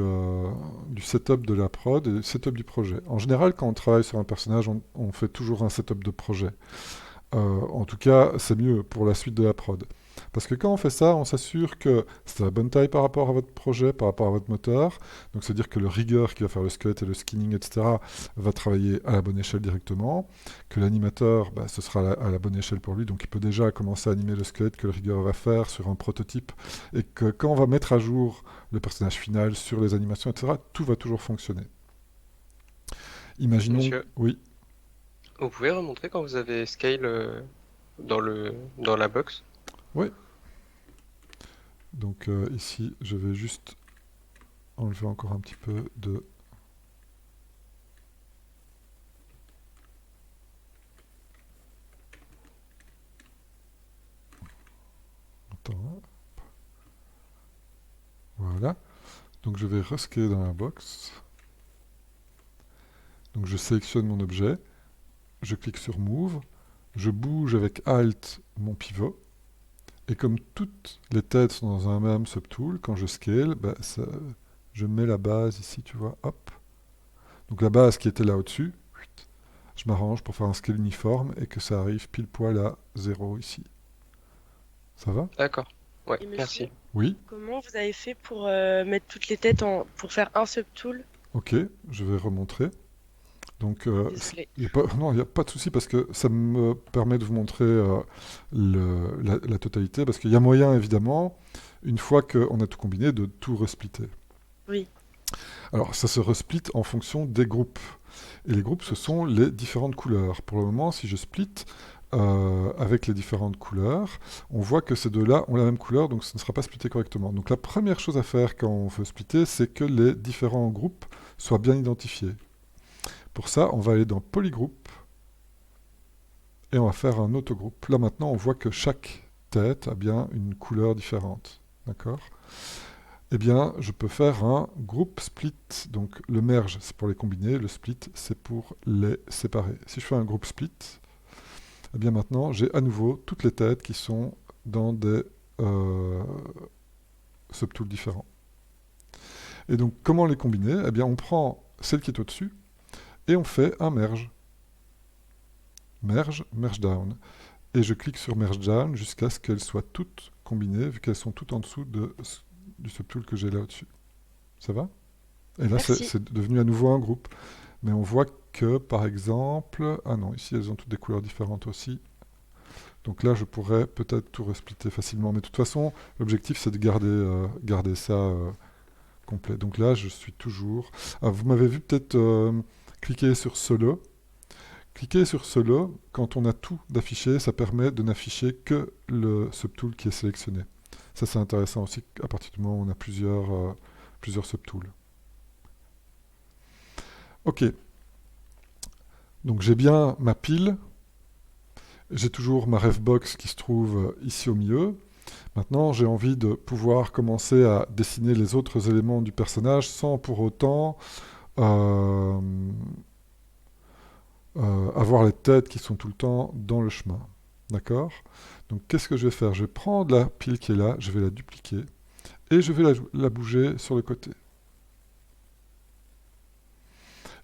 setup de la prod et du setup du projet. En général, quand on travaille sur un personnage, on fait toujours un setup de projet. En tout cas, c'est mieux pour la suite de la prod. Parce que quand on fait ça, on s'assure que c'est la bonne taille par rapport à votre projet, par rapport à votre moteur. Donc c'est-à-dire que le rigger qui va faire le sculpt et le skinning, etc., va travailler à la bonne échelle directement. Que l'animateur, bah, ce sera à la bonne échelle pour lui. Donc il peut déjà commencer à animer le sculpt que le rigger va faire sur un prototype. Et que quand on va mettre à jour le personnage final sur les animations, etc., tout va toujours fonctionner. Imaginons... Monsieur, Oui. vous pouvez remontrer quand vous avez scale dans la box? Oui. Donc ici, je vais juste enlever encore un petit peu de... Attends, hein. Voilà. Donc je vais rescaler dans la box. Donc je sélectionne mon objet, je clique sur Move, je bouge avec Alt mon pivot, et comme toutes les têtes sont dans un même subtool, quand je scale, bah, je mets la base ici, tu vois, hop. Donc la base qui était là au-dessus, je m'arrange pour faire un scale uniforme et que ça arrive pile poil à 0 ici. Ça va? D'accord. Ouais, Et monsieur, merci. Oui, comment vous avez fait pour mettre toutes les têtes pour faire un subtool? ok, je vais remontrer. Donc, Désolée. non, il n'y a pas de souci parce que ça me permet de vous montrer la totalité. Parce qu'il y a moyen, évidemment, une fois qu'on a tout combiné, de tout resplitter. Oui. Alors, ça se resplit en fonction des groupes. Et les groupes, ce sont les différentes couleurs. Pour le moment, si je split avec les différentes couleurs, on voit que ces deux-là ont la même couleur, donc ce ne sera pas splitté correctement. Donc la première chose à faire quand on veut splitter, c'est que les différents groupes soient bien identifiés. Pour ça, on va aller dans Polygroup et on va faire un autogroupe. Là maintenant, on voit que chaque tête a bien une couleur différente. D'accord? Eh bien, je peux faire un groupe split. Donc le merge, c'est pour les combiner, le split, c'est pour les séparer. Si je fais un groupe split, eh bien maintenant, j'ai à nouveau toutes les têtes qui sont dans des subtools différents. Et donc, comment les combiner? Eh bien, on prend celle qui est au-dessus et on fait un merge. Merge, merge down. Et je clique sur merge down jusqu'à ce qu'elles soient toutes combinées, vu qu'elles sont toutes en dessous du subtool que j'ai là au-dessus. Ça va? Et là, Merci. c'est devenu à nouveau un groupe. Mais on voit que, par exemple... Ah non, ici, elles ont toutes des couleurs différentes aussi. Donc là, je pourrais peut-être tout resplitter facilement. Mais de toute façon, l'objectif, c'est de garder ça complet. Donc là, je suis toujours... Ah, vous m'avez vu peut-être cliquer sur Solo. Cliquer sur Solo, quand on a tout d'affiché, ça permet de n'afficher que le subtool qui est sélectionné. Ça, c'est intéressant aussi à partir du moment où on a plusieurs subtools. Ok. Donc j'ai bien ma pile. J'ai toujours ma refbox qui se trouve ici au milieu. Maintenant, j'ai envie de pouvoir commencer à dessiner les autres éléments du personnage sans pour autant euh, avoir les têtes qui sont tout le temps dans le chemin. D'accord? Donc qu'est-ce que je vais faire? Je vais prendre la pile qui est là, je vais la dupliquer et je vais la bouger sur le côté.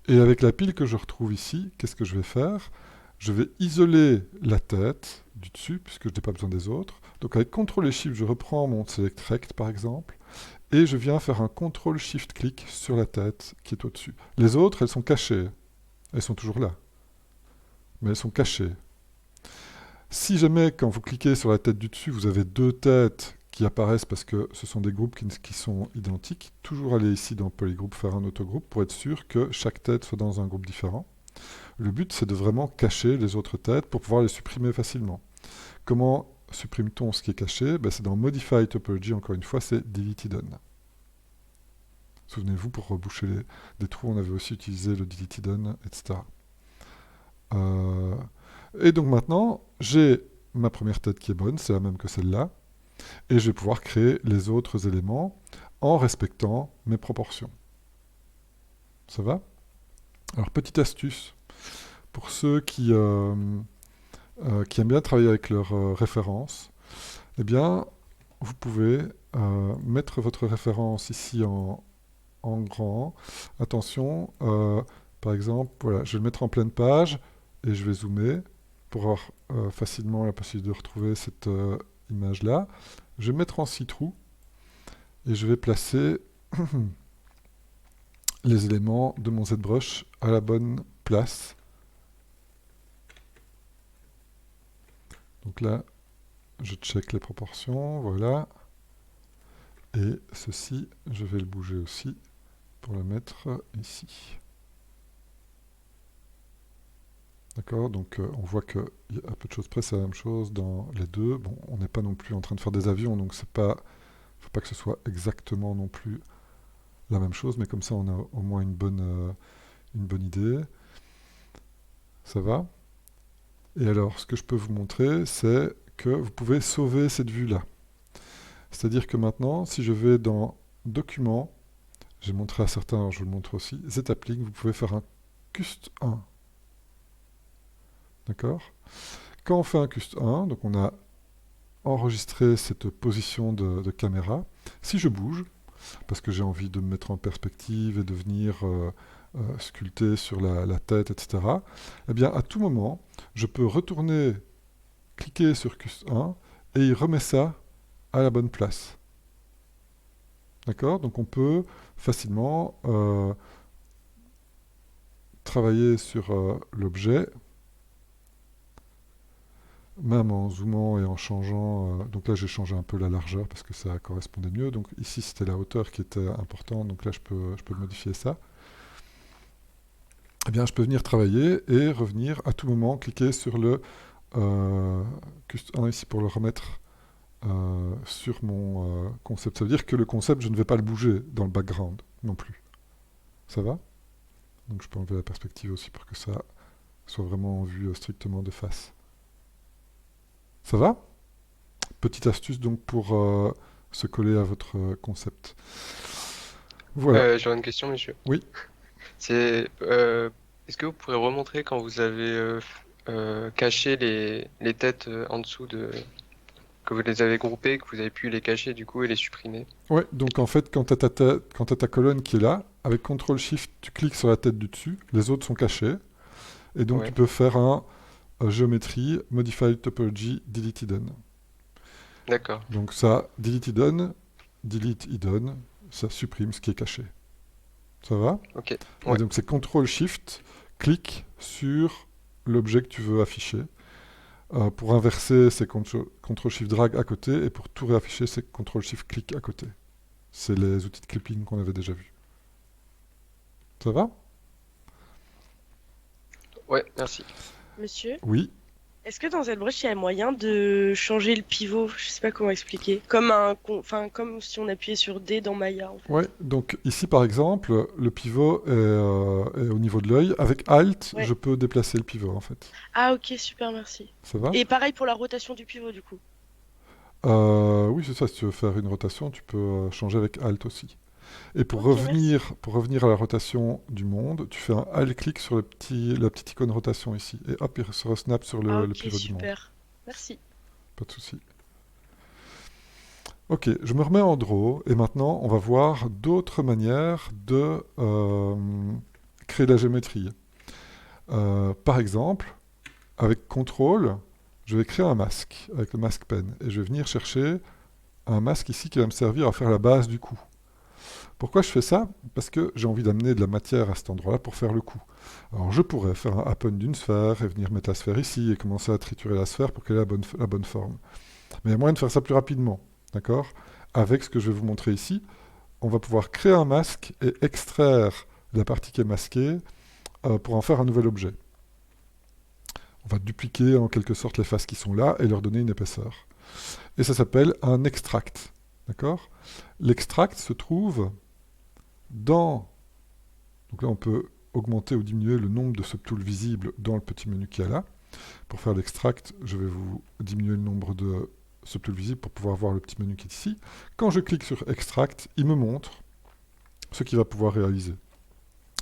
Et avec la pile que je retrouve ici, qu'est-ce que je vais faire? Je vais isoler la tête du dessus, puisque je n'ai pas besoin des autres. Donc avec CTRL et SHIFT, je reprends mon Select Rect par exemple, et je viens faire un CTRL SHIFT clic sur la tête qui est au-dessus. Les autres, elles sont cachées. Elles sont toujours là. Mais elles sont cachées. Si jamais, quand vous cliquez sur la tête du dessus, vous avez deux têtes qui apparaissent parce que ce sont des groupes qui sont identiques, toujours aller ici dans Polygroup, faire un autogroupe pour être sûr que chaque tête soit dans un groupe différent. Le but, c'est de vraiment cacher les autres têtes pour pouvoir les supprimer facilement. Comment supprime-t-on ce qui est caché? C'est dans Modify Topology, encore une fois, c'est Delete Hidden. Souvenez-vous, pour reboucher des trous, on avait aussi utilisé le Delete Hidden, etc. Et donc maintenant, j'ai ma première tête qui est bonne, c'est la même que celle-là, et je vais pouvoir créer les autres éléments en respectant mes proportions. Ça va? Alors, petite astuce, pour ceux qui aiment bien travailler avec leurs références, eh bien, vous pouvez mettre votre référence ici en grand. Attention, par exemple, voilà, je vais le mettre en pleine page et je vais zoomer pour avoir facilement la possibilité de retrouver cette image-là. Je vais mettre en 6 trous et je vais placer les éléments de mon ZBrush à la bonne place. Donc là, je check les proportions, voilà. Et ceci, je vais le bouger aussi pour le mettre ici. D'accord? Donc on voit que à peu de choses près, c'est la même chose dans les deux. Bon, on n'est pas non plus en train de faire des avions, donc c'est pas, faut pas que ce soit exactement non plus la même chose, mais comme ça, on a au moins une bonne idée. Ça va? Et alors, ce que je peux vous montrer, c'est que vous pouvez sauver cette vue-là. C'est-à-dire que maintenant, si je vais dans Documents, j'ai montré à certains, alors je vous le montre aussi, ZAppLink, vous pouvez faire un Cust 1. D'accord? Quand on fait un Cust 1, donc on a enregistré cette position de caméra. Si je bouge, parce que j'ai envie de me mettre en perspective et de venir sculpter sur la tête, etc., eh bien, à tout moment, je peux retourner, cliquer sur Cust 1, et il remet ça à la bonne place. D'accord? Donc on peut facilement travailler sur l'objet, même en zoomant et en changeant. Donc là, j'ai changé un peu la largeur parce que ça correspondait mieux. Donc ici, c'était la hauteur qui était importante. Donc là, je peux modifier ça. Eh bien, je peux venir travailler et revenir à tout moment, cliquer sur le Cust 1 ici pour le remettre sur mon concept. Ça veut dire que le concept, je ne vais pas le bouger dans le background non plus. Ça va? Donc je peux enlever la perspective aussi pour que ça soit vraiment en vue strictement de face. Ça va? Petite astuce donc pour se coller à votre concept. Voilà. J'aurais une question, monsieur. Oui. Est-ce que vous pourrez remontrer quand vous avez caché les têtes en dessous que vous les avez groupées, que vous avez pu les cacher du coup et les supprimer? Ouais, donc en fait, quand tu as ta colonne qui est là, avec CTRL-SHIFT, tu cliques sur la tête du dessus, les autres sont cachés, et donc tu Ouais, peux faire un géométrie, Modify Topology, Delete Hidden. d'accord. Donc ça, Delete Hidden, Delete Hidden, ça supprime ce qui est caché. Ça va? Ok. Et Ouais, donc c'est CTRL-SHIFT, clique sur l'objet que tu veux afficher. Pour inverser, c'est CTRL-SHIFT-drag à côté, et pour tout réafficher, c'est CTRL-SHIFT-click à côté. C'est les outils de clipping qu'on avait déjà vus. Ça va? ouais, merci. Monsieur, Oui. est-ce que dans ZBrush, il y a moyen de changer le pivot? Je sais pas comment expliquer. Comme si on appuyait sur D dans Maya, en Ouais, fait. donc ici par exemple, le pivot est au niveau de l'œil. Avec Alt, Ouais. je peux déplacer le pivot en fait. Ah, ok, super, merci. Ça va? Et pareil pour la rotation du pivot, du coup. Oui, c'est ça, si tu veux faire une rotation, tu peux changer avec Alt aussi. Et Ok, merci. pour revenir à la rotation du monde, tu fais un Alt-clic sur la petite icône rotation ici. Et hop, il se resnap sur Ah, le ok, pivot du monde. super. Merci. Pas de souci. Ok, je me remets en draw et maintenant on va voir d'autres manières de créer de la géométrie. Par exemple, avec CTRL, je vais créer un masque avec le mask pen et je vais venir chercher un masque ici qui va me servir à faire la base du coup. Pourquoi je fais ça? Parce que j'ai envie d'amener de la matière à cet endroit-là pour faire le coup. Alors je pourrais faire un happen d'une sphère et venir mettre la sphère ici et commencer à triturer la sphère pour qu'elle ait la bonne forme. Mais il y a moyen de faire ça plus rapidement, d'accord? Avec ce que je vais vous montrer ici, on va pouvoir créer un masque et extraire la partie qui est masquée pour en faire un nouvel objet. On va dupliquer en quelque sorte les faces qui sont là et leur donner une épaisseur. Et ça s'appelle un extract, d'accord? L'extract se trouve dans... Donc là, on peut augmenter ou diminuer le nombre de subtools visibles dans le petit menu qu'il y a là. Pour faire l'extract, je vais vous diminuer le nombre de subtools visibles pour pouvoir voir le petit menu qui est ici. Quand je clique sur Extract, il me montre ce qu'il va pouvoir réaliser.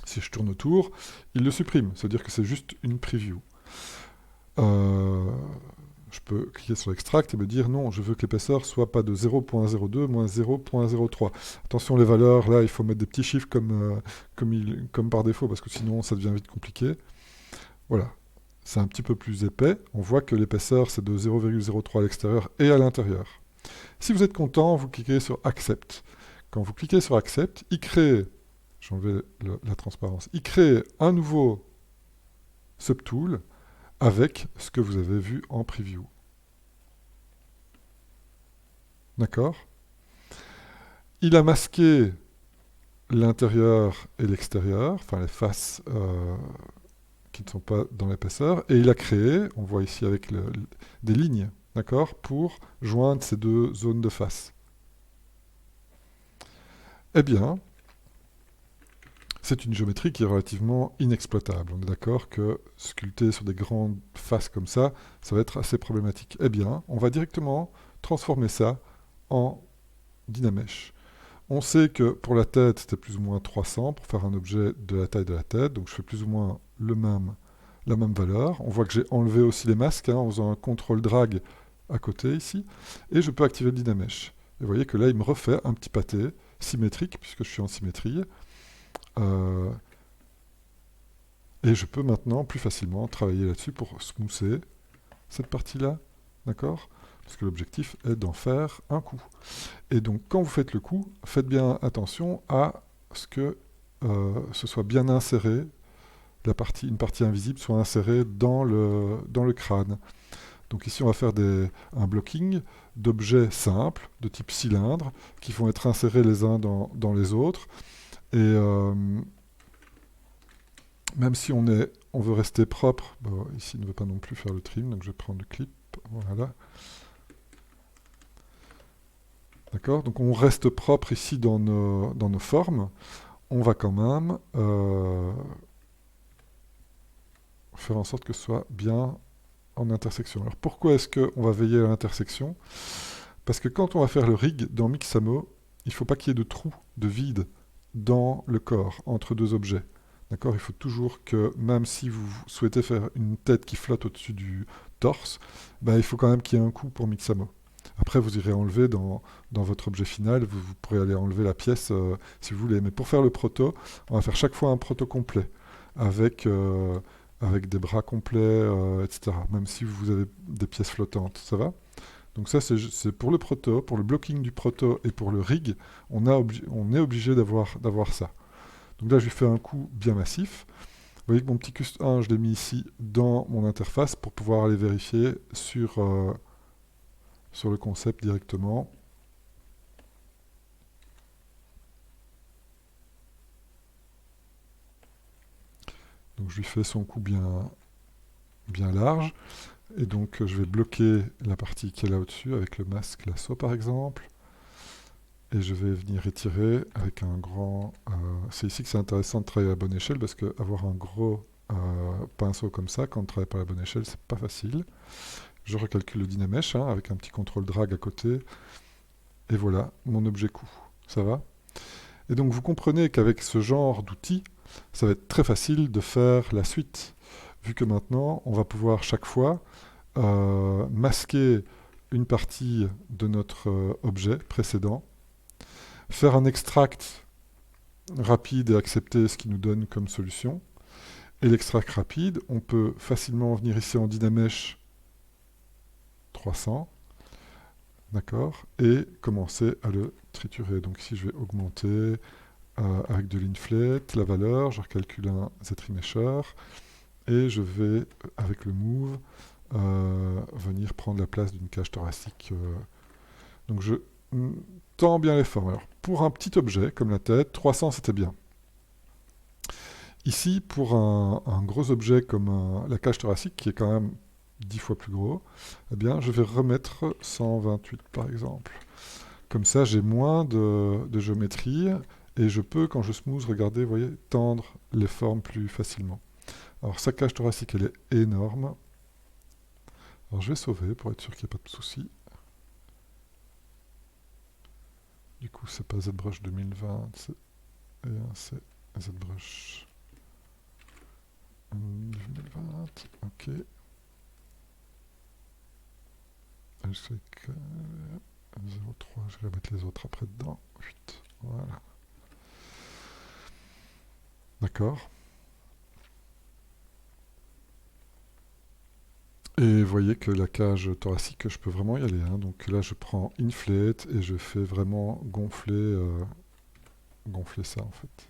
Si je tourne autour, il le supprime, c'est-à-dire que c'est juste une preview. Je peux cliquer sur Extract et me dire non, je veux que l'épaisseur soit pas de 0.02 moins 0.03. Attention les valeurs, là il faut mettre des petits chiffres comme par défaut parce que sinon ça devient vite compliqué. Voilà, c'est un petit peu plus épais. On voit que l'épaisseur c'est de 0,03 à l'extérieur et à l'intérieur. Si vous êtes content, vous cliquez sur Accept. Quand vous cliquez sur Accept, il crée, j'ai enlevé la transparence, il crée un nouveau subtool avec ce que vous avez vu en preview. D'accord? Il a masqué l'intérieur et l'extérieur, enfin les faces qui ne sont pas dans l'épaisseur, et il a créé, on voit ici avec des lignes, d'accord, pour joindre ces deux zones de face. Eh bien, c'est une géométrie qui est relativement inexploitable. On est d'accord que sculpter sur des grandes faces comme ça va être assez problématique. Eh bien, on va directement transformer ça en Dynamesh. On sait que pour la tête, c'était plus ou moins 300 pour faire un objet de la taille de la tête, donc je fais plus ou moins la même valeur. On voit que j'ai enlevé aussi les masques en faisant un contrôle drag à côté ici, et je peux activer le Dynamesh. Et vous voyez que là, il me refait un petit pâté symétrique, puisque je suis en symétrie. Et je peux maintenant plus facilement travailler là-dessus pour smoother cette partie-là, d'accord? Parce que l'objectif est d'en faire un coup. Et donc, quand vous faites le coup, faites bien attention à ce que ce soit bien inséré, une partie invisible soit insérée dans le crâne. Donc ici, on va faire un blocking d'objets simples, de type cylindre, qui vont être insérés les uns dans les autres. Et même si on veut rester propre, ici, il ne veut pas non plus faire le trim, donc je vais prendre le clip, voilà. D'accord? Donc on reste propre ici dans nos formes. On va quand même faire en sorte que ce soit bien en intersection. Alors pourquoi est-ce qu'on va veiller à l'intersection? Parce que quand on va faire le rig dans Mixamo, il ne faut pas qu'il y ait de trou, de vide dans le corps, entre deux objets. D'accord? Il faut toujours que, même si vous souhaitez faire une tête qui flotte au-dessus du torse, il faut quand même qu'il y ait un coup pour Mixamo. Après, vous irez enlever dans votre objet final, vous pourrez aller enlever la pièce si vous voulez. Mais pour faire le proto, on va faire chaque fois un proto complet, avec des bras complets, etc. Même si vous avez des pièces flottantes, ça va? Donc ça, c'est pour le proto, pour le blocking du proto et pour le rig, on est obligé d'avoir ça. Donc là, je lui fais un coup bien massif. Vous voyez que mon petit cust 1, je l'ai mis ici dans mon interface pour pouvoir aller vérifier sur le concept directement. Donc je lui fais son coup bien large. Et donc je vais bloquer la partie qui est là au-dessus avec le masque lasso par exemple. Et je vais venir étirer avec un grand... c'est ici que c'est intéressant de travailler à la bonne échelle parce qu'avoir un gros pinceau comme ça, quand on travaille pas à la bonne échelle, c'est pas facile. Je recalcule le Dynamesh avec un petit contrôle drag à côté. Et voilà, mon objet coup. Ça va? Et donc vous comprenez qu'avec ce genre d'outils, ça va être très facile de faire la suite. Vu que maintenant, on va pouvoir chaque fois masquer une partie de notre objet précédent, faire un extract rapide et accepter ce qu'il nous donne comme solution. Et l'extract rapide, on peut facilement venir ici en Dynamesh 300, d'accord, et commencer à le triturer. Donc ici, je vais augmenter avec de l'inflate la valeur, je recalcule un Z-remesher, et je vais, avec le move, venir prendre la place d'une cage thoracique. Donc je tends bien les formes. Alors, pour un petit objet comme la tête, 300 c'était bien. Ici, pour un gros objet comme la cage thoracique, qui est quand même 10 fois plus gros, eh bien, je vais remettre 128 par exemple. Comme ça, j'ai moins de géométrie et je peux, quand je smooth, regardez, vous voyez, tendre les formes plus facilement. Alors, sa cage thoracique, elle est énorme. Alors, je vais sauver pour être sûr qu'il n'y a pas de souci. Du coup, c'est pas ZBrush 2020, c'est ZBrush 2020, ok. Jusqu'à 0,3, je vais mettre les autres après dedans. 8, voilà. D'accord. Et vous voyez que la cage thoracique, je peux vraiment y aller. Donc là, je prends Inflate et je fais vraiment gonfler ça en fait.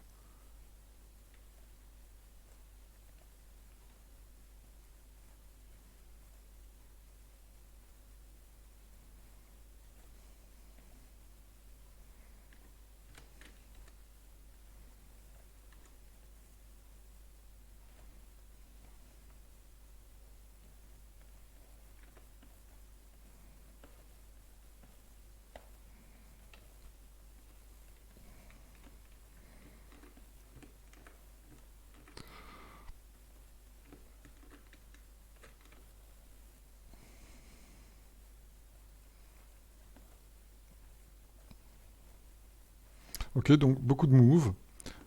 Ok, donc beaucoup de move,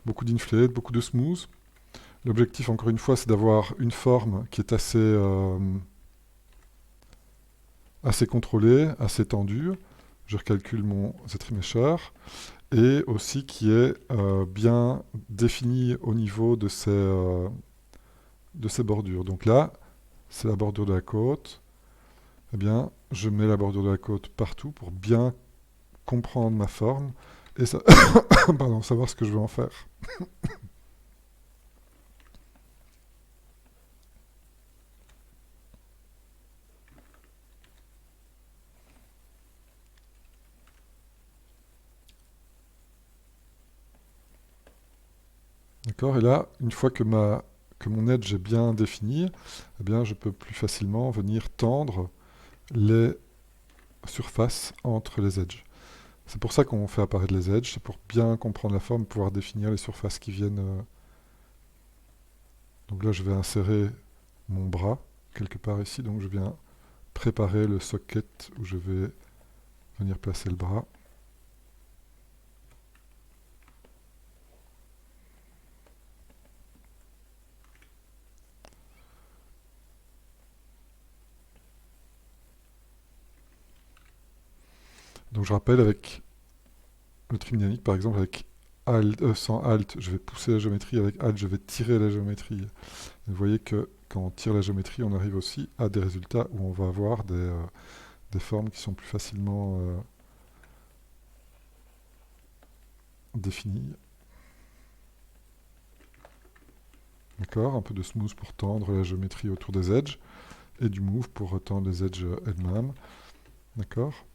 beaucoup d'inflate, beaucoup de smooth. L'objectif, encore une fois, c'est d'avoir une forme qui est assez contrôlée, assez tendue. Je recalcule mon Z-Mesher. Et aussi qui est bien définie au niveau de ses bordures. Donc là, c'est la bordure de la côte. Eh bien, je mets la bordure de la côte partout pour bien comprendre ma forme et pardon, savoir ce que je veux en faire. D'accord? Et là, une fois que mon edge est bien défini, eh bien, je peux plus facilement venir tendre les surfaces entre les edges. C'est pour ça qu'on fait apparaître les edges, c'est pour bien comprendre la forme, pouvoir définir les surfaces qui viennent. Donc là, je vais insérer mon bras quelque part ici, donc je viens préparer le socket où je vais venir placer le bras. Donc je rappelle avec le trim dynamique, par exemple, avec sans Alt, je vais pousser la géométrie, avec Alt, je vais tirer la géométrie. Et vous voyez que quand on tire la géométrie, on arrive aussi à des résultats où on va avoir des formes qui sont plus facilement définies. D'accord? Un peu de smooth pour tendre la géométrie autour des edges, et du move pour retendre les edges elles-mêmes. D'accord?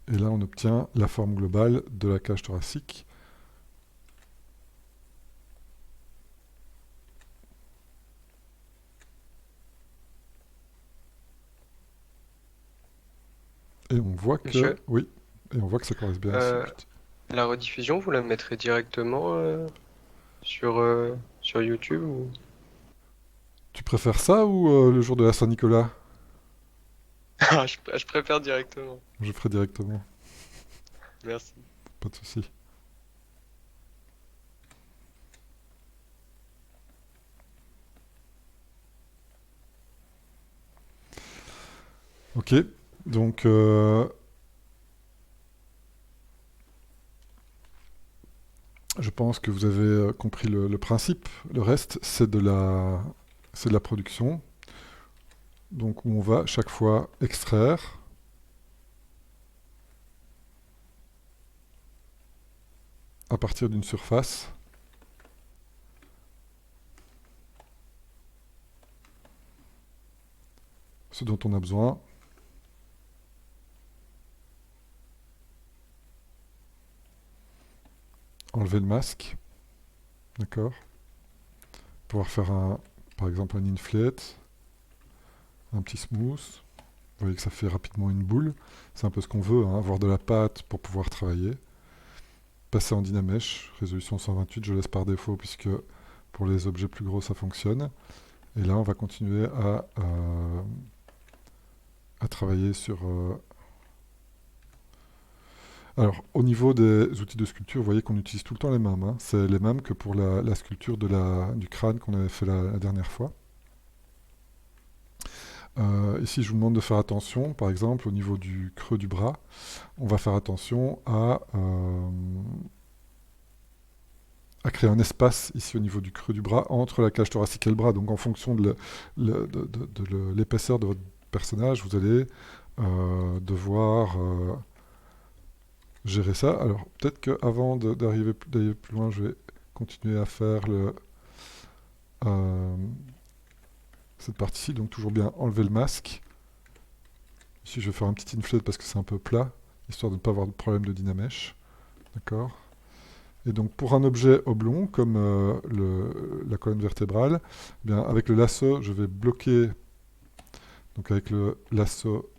Et là, on obtient la forme globale de la cage thoracique. Et on voit que... Monsieur Oui, et on voit que ça correspond bien Euh, ici. la rediffusion, vous la mettrez directement sur YouTube ou... Tu préfères ça ou le jour de la Saint-Nicolas? Ah, je préfère directement. Je ferai directement, Merci. pas de souci. Ok, donc je pense que vous avez compris le principe. Le reste, c'est de la production. Donc où on va chaque fois extraire à partir d'une surface ce dont on a besoin. Enlever le masque, d'accord? Pouvoir faire par exemple un inflate, un petit smooth. Vous voyez que ça fait rapidement une boule. C'est un peu ce qu'on veut, hein, avoir de la pâte pour pouvoir travailler. Passer en Dynamesh, résolution 128, je laisse par défaut puisque pour les objets plus gros ça fonctionne. Et là on va continuer à travailler sur... Alors, au niveau des outils de sculpture, vous voyez qu'on utilise tout le temps les mêmes, hein. C'est les mêmes que pour la sculpture du crâne qu'on avait fait la dernière fois. Ici, je vous demande de faire attention, par exemple, au niveau du creux du bras, on va faire attention à créer un espace ici au niveau du creux du bras entre la cage thoracique et le bras. Donc en fonction de l'épaisseur de votre personnage, vous allez devoir gérer ça. Alors peut-être qu'avant d'aller plus loin, je vais continuer à faire cette partie-ci. Donc toujours bien enlever le masque. Ici je vais faire un petit inflate parce que c'est un peu plat, histoire de ne pas avoir de problème de Dynamesh. D'accord? Et donc pour un objet oblong comme la colonne vertébrale, eh bien, avec le lasso, je vais bloquer, donc avec le lasso,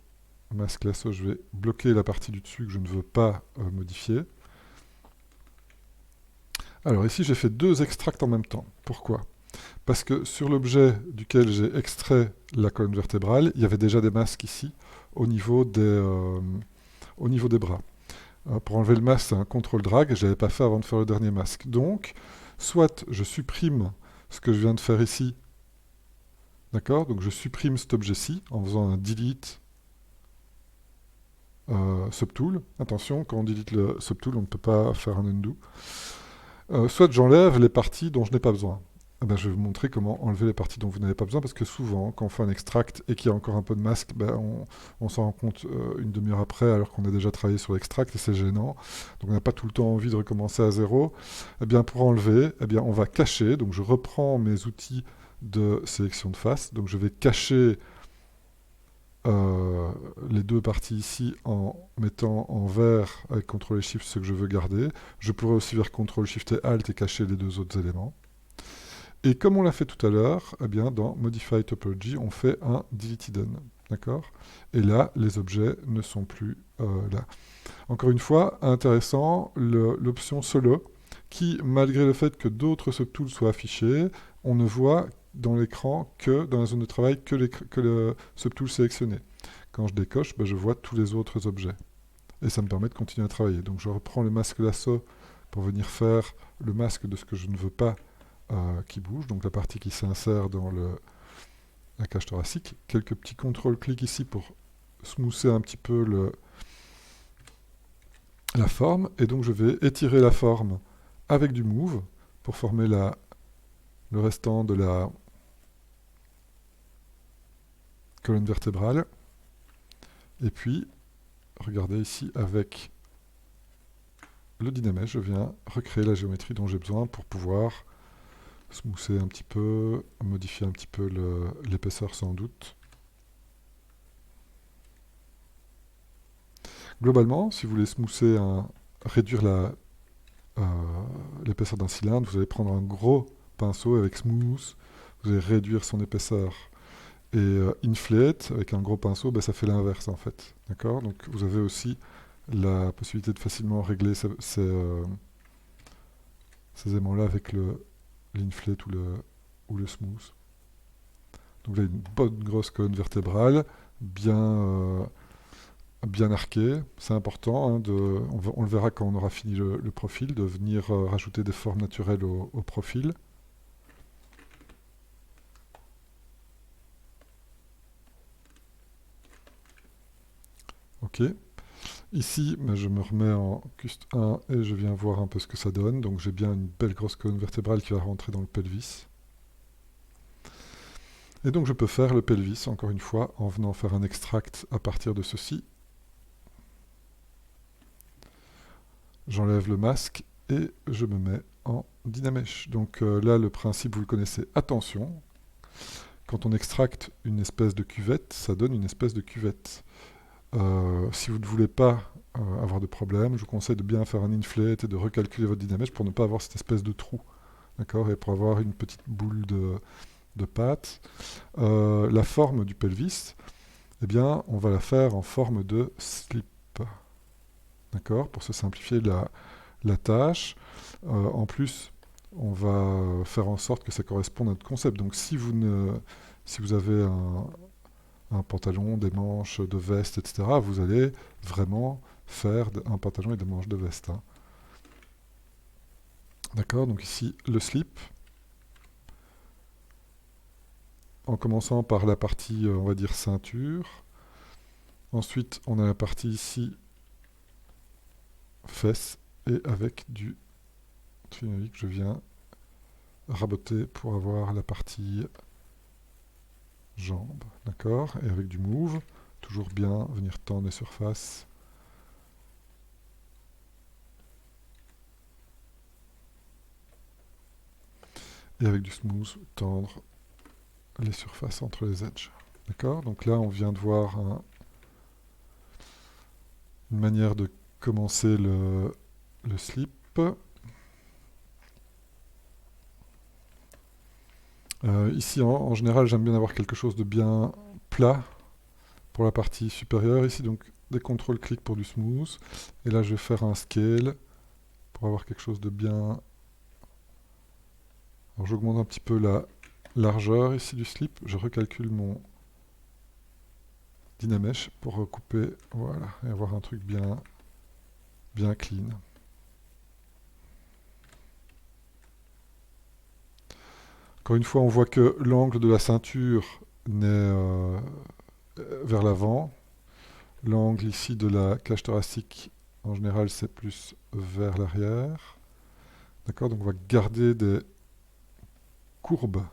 masque lasso, je vais bloquer la partie du dessus que je ne veux pas modifier. Alors ici j'ai fait deux extracts en même temps. Pourquoi? Parce que sur l'objet duquel j'ai extrait la colonne vertébrale, il y avait déjà des masques ici au niveau au niveau des bras. Pour enlever le masque, c'est un contrôle-drag, et je ne l'avais pas fait avant de faire le dernier masque. Donc, soit je supprime ce que je viens de faire ici, d'accord? Donc je supprime cet objet-ci en faisant un delete subtool. Attention, quand on delete le subtool, on ne peut pas faire un undo. Soit j'enlève les parties dont je n'ai pas besoin. Eh ben, je vais vous montrer comment enlever les parties dont vous n'avez pas besoin, parce que souvent, quand on fait un extract et qu'il y a encore un peu de masque, ben, on s'en rend compte une demi-heure après, alors qu'on a déjà travaillé sur l'extract, et c'est gênant. Donc on n'a pas tout le temps envie de recommencer à zéro. Eh bien, pour enlever, eh bien, on va cacher. Donc je reprends mes outils de sélection de face. Donc je vais cacher les deux parties ici en mettant en vert avec CTRL et SHIFT ce que je veux garder. Je pourrais aussi faire CTRL SHIFT et ALT et cacher les deux autres éléments. Et comme on l'a fait tout à l'heure, eh bien dans Modify Topology, on fait un Delete Hidden. D'accord? Et là, les objets ne sont plus là. Encore une fois, intéressant, l'option Solo, qui, malgré le fait que d'autres subtools soient affichés, on ne voit dans l'écran que, dans la zone de travail, que le subtool sélectionné. Quand je décoche, ben, je vois tous les autres objets. Et ça me permet de continuer à travailler. Donc je reprends le masque lasso pour venir faire le masque de ce que je ne veux pas qui bouge, donc la partie qui s'insère dans la cage thoracique. Quelques petits contrôle-clics ici pour smoother un petit peu la forme. Et donc je vais étirer la forme avec du move pour former le restant de la colonne vertébrale. Et puis, regardez ici, avec le Dynamesh, je viens recréer la géométrie dont j'ai besoin pour pouvoir smoother un petit peu, modifier un petit peu l'épaisseur sans doute. Globalement, si vous voulez smoother, réduire l'épaisseur d'un cylindre, vous allez prendre un gros pinceau avec Smooth, vous allez réduire son épaisseur. Et Inflate, avec un gros pinceau, ben, ça fait l'inverse en fait. D'accord? Donc vous avez aussi la possibilité de facilement régler ces aimants-là avec l'inflate ou le smooth. Donc là, une bonne grosse colonne vertébrale, bien arquée. C'est important, hein, on le verra quand on aura fini le profil, de venir rajouter des formes naturelles au profil. Ok. Ici, je me remets en Cust 1 et je viens voir un peu ce que ça donne. Donc j'ai bien une belle grosse colonne vertébrale qui va rentrer dans le pelvis. Et donc je peux faire le pelvis, encore une fois, en venant faire un extract à partir de ceci. J'enlève le masque et je me mets en Dynamesh. Donc là, le principe, vous le connaissez. Attention, quand on extracte une espèce de cuvette, ça donne une espèce de cuvette. Si vous ne voulez pas avoir de problème, je vous conseille de bien faire un inflate et de recalculer votre Dynamesh pour ne pas avoir cette espèce de trou. D'accord? Et pour avoir une petite boule de pâte. La forme du pelvis, eh bien, on va la faire en forme de slip. D'accord? Pour se simplifier la tâche. En plus, on va faire en sorte que ça corresponde à notre concept. Donc si vous avez un pantalon, des manches de veste, etc., vous allez vraiment faire un pantalon et des manches de veste. Hein. D'accord? Donc ici, le slip. En commençant par la partie, on va dire, ceinture. Ensuite, on a la partie ici, fesses, et avec du trinolique, je viens raboter pour avoir la partie jambes, d'accord? Et avec du move, toujours bien venir tendre les surfaces. Et avec du smooth, tendre les surfaces entre les edges. D'accord? Donc là, on vient de voir une manière de commencer le slip. Ici, en général, j'aime bien avoir quelque chose de bien plat pour la partie supérieure. Ici, donc, des contrôles-clics pour du smooth. Et là, je vais faire un scale pour avoir quelque chose de bien... Alors, j'augmente un petit peu la largeur ici du slip. Je recalcule mon Dynamesh pour recouper, voilà, et avoir un truc bien clean. Encore une fois, on voit que l'angle de la ceinture n'est vers l'avant. L'angle ici de la cage thoracique, en général, c'est plus vers l'arrière. D'accord, donc on va garder des courbes,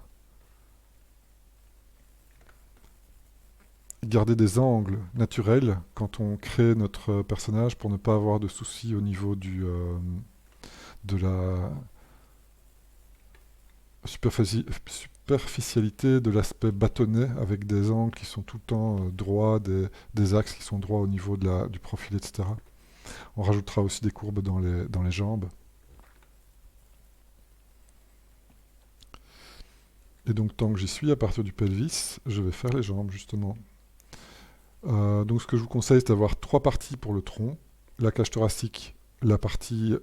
garder des angles naturels quand on crée notre personnage pour ne pas avoir de soucis au niveau de la superficialité de l'aspect bâtonnet avec des angles qui sont tout le temps droits, des axes qui sont droits au niveau du profil, etc. On rajoutera aussi des courbes dans les jambes. Et donc tant que j'y suis, à partir du pelvis, je vais faire les jambes justement. Donc ce que je vous conseille, c'est d'avoir 3 parties pour le tronc. La cage thoracique, la partie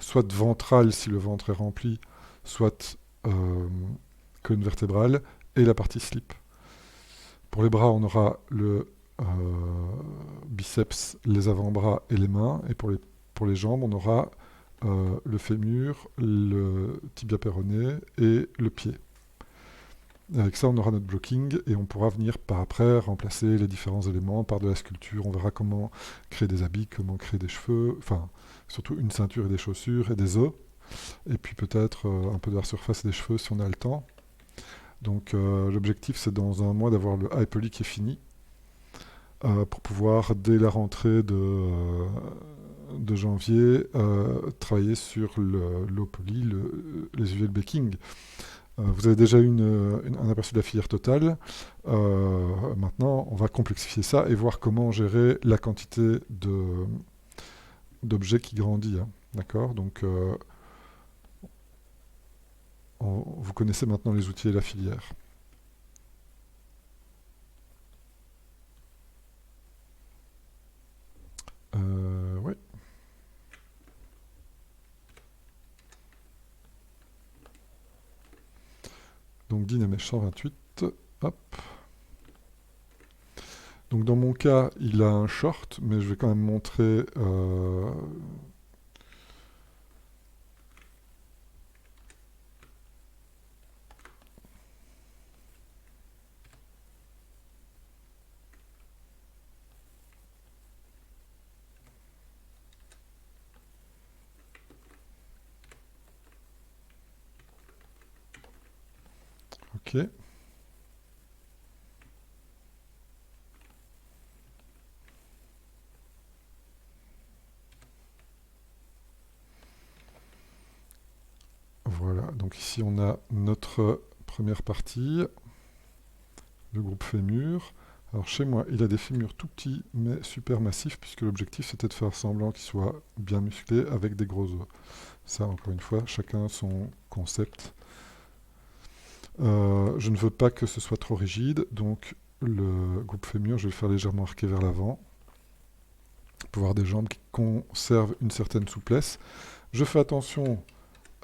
soit ventrale si le ventre est rempli, soit colonne vertébrale, et la partie slip. Pour les bras, on aura le biceps, les avant-bras et les mains. Et pour les jambes, on aura le fémur, le tibia péroné et le pied. Avec ça, on aura notre blocking et on pourra venir par après remplacer les différents éléments par de la sculpture. On verra comment créer des habits, comment créer des cheveux, enfin, surtout une ceinture et des chaussures et des os. Et puis peut-être un peu de la surface et des cheveux si on a le temps. Donc l'objectif, c'est dans un mois d'avoir le high poly qui est fini pour pouvoir, dès la rentrée de janvier, travailler sur le low poly, les UV baking. Vous avez déjà eu un aperçu de la filière totale. Maintenant, on va complexifier ça et voir comment gérer la quantité d'objets qui grandit. Hein. D'accord ? Donc, vous connaissez maintenant les outils et la filière. Oui. Donc Dynamesh 128, hop. Donc dans mon cas, il a un short, mais je vais quand même montrer ok. Voilà, donc ici on a notre première partie, le groupe fémur. Alors chez moi, il a des fémurs tout petits, mais super massifs, puisque l'objectif c'était de faire semblant qu'il soit bien musclé avec des gros os. Ça, encore une fois, chacun son concept. Je ne veux pas que ce soit trop rigide, donc le groupe fémur, je vais le faire légèrement arquer vers l'avant, pour avoir des jambes qui conservent une certaine souplesse. Je fais attention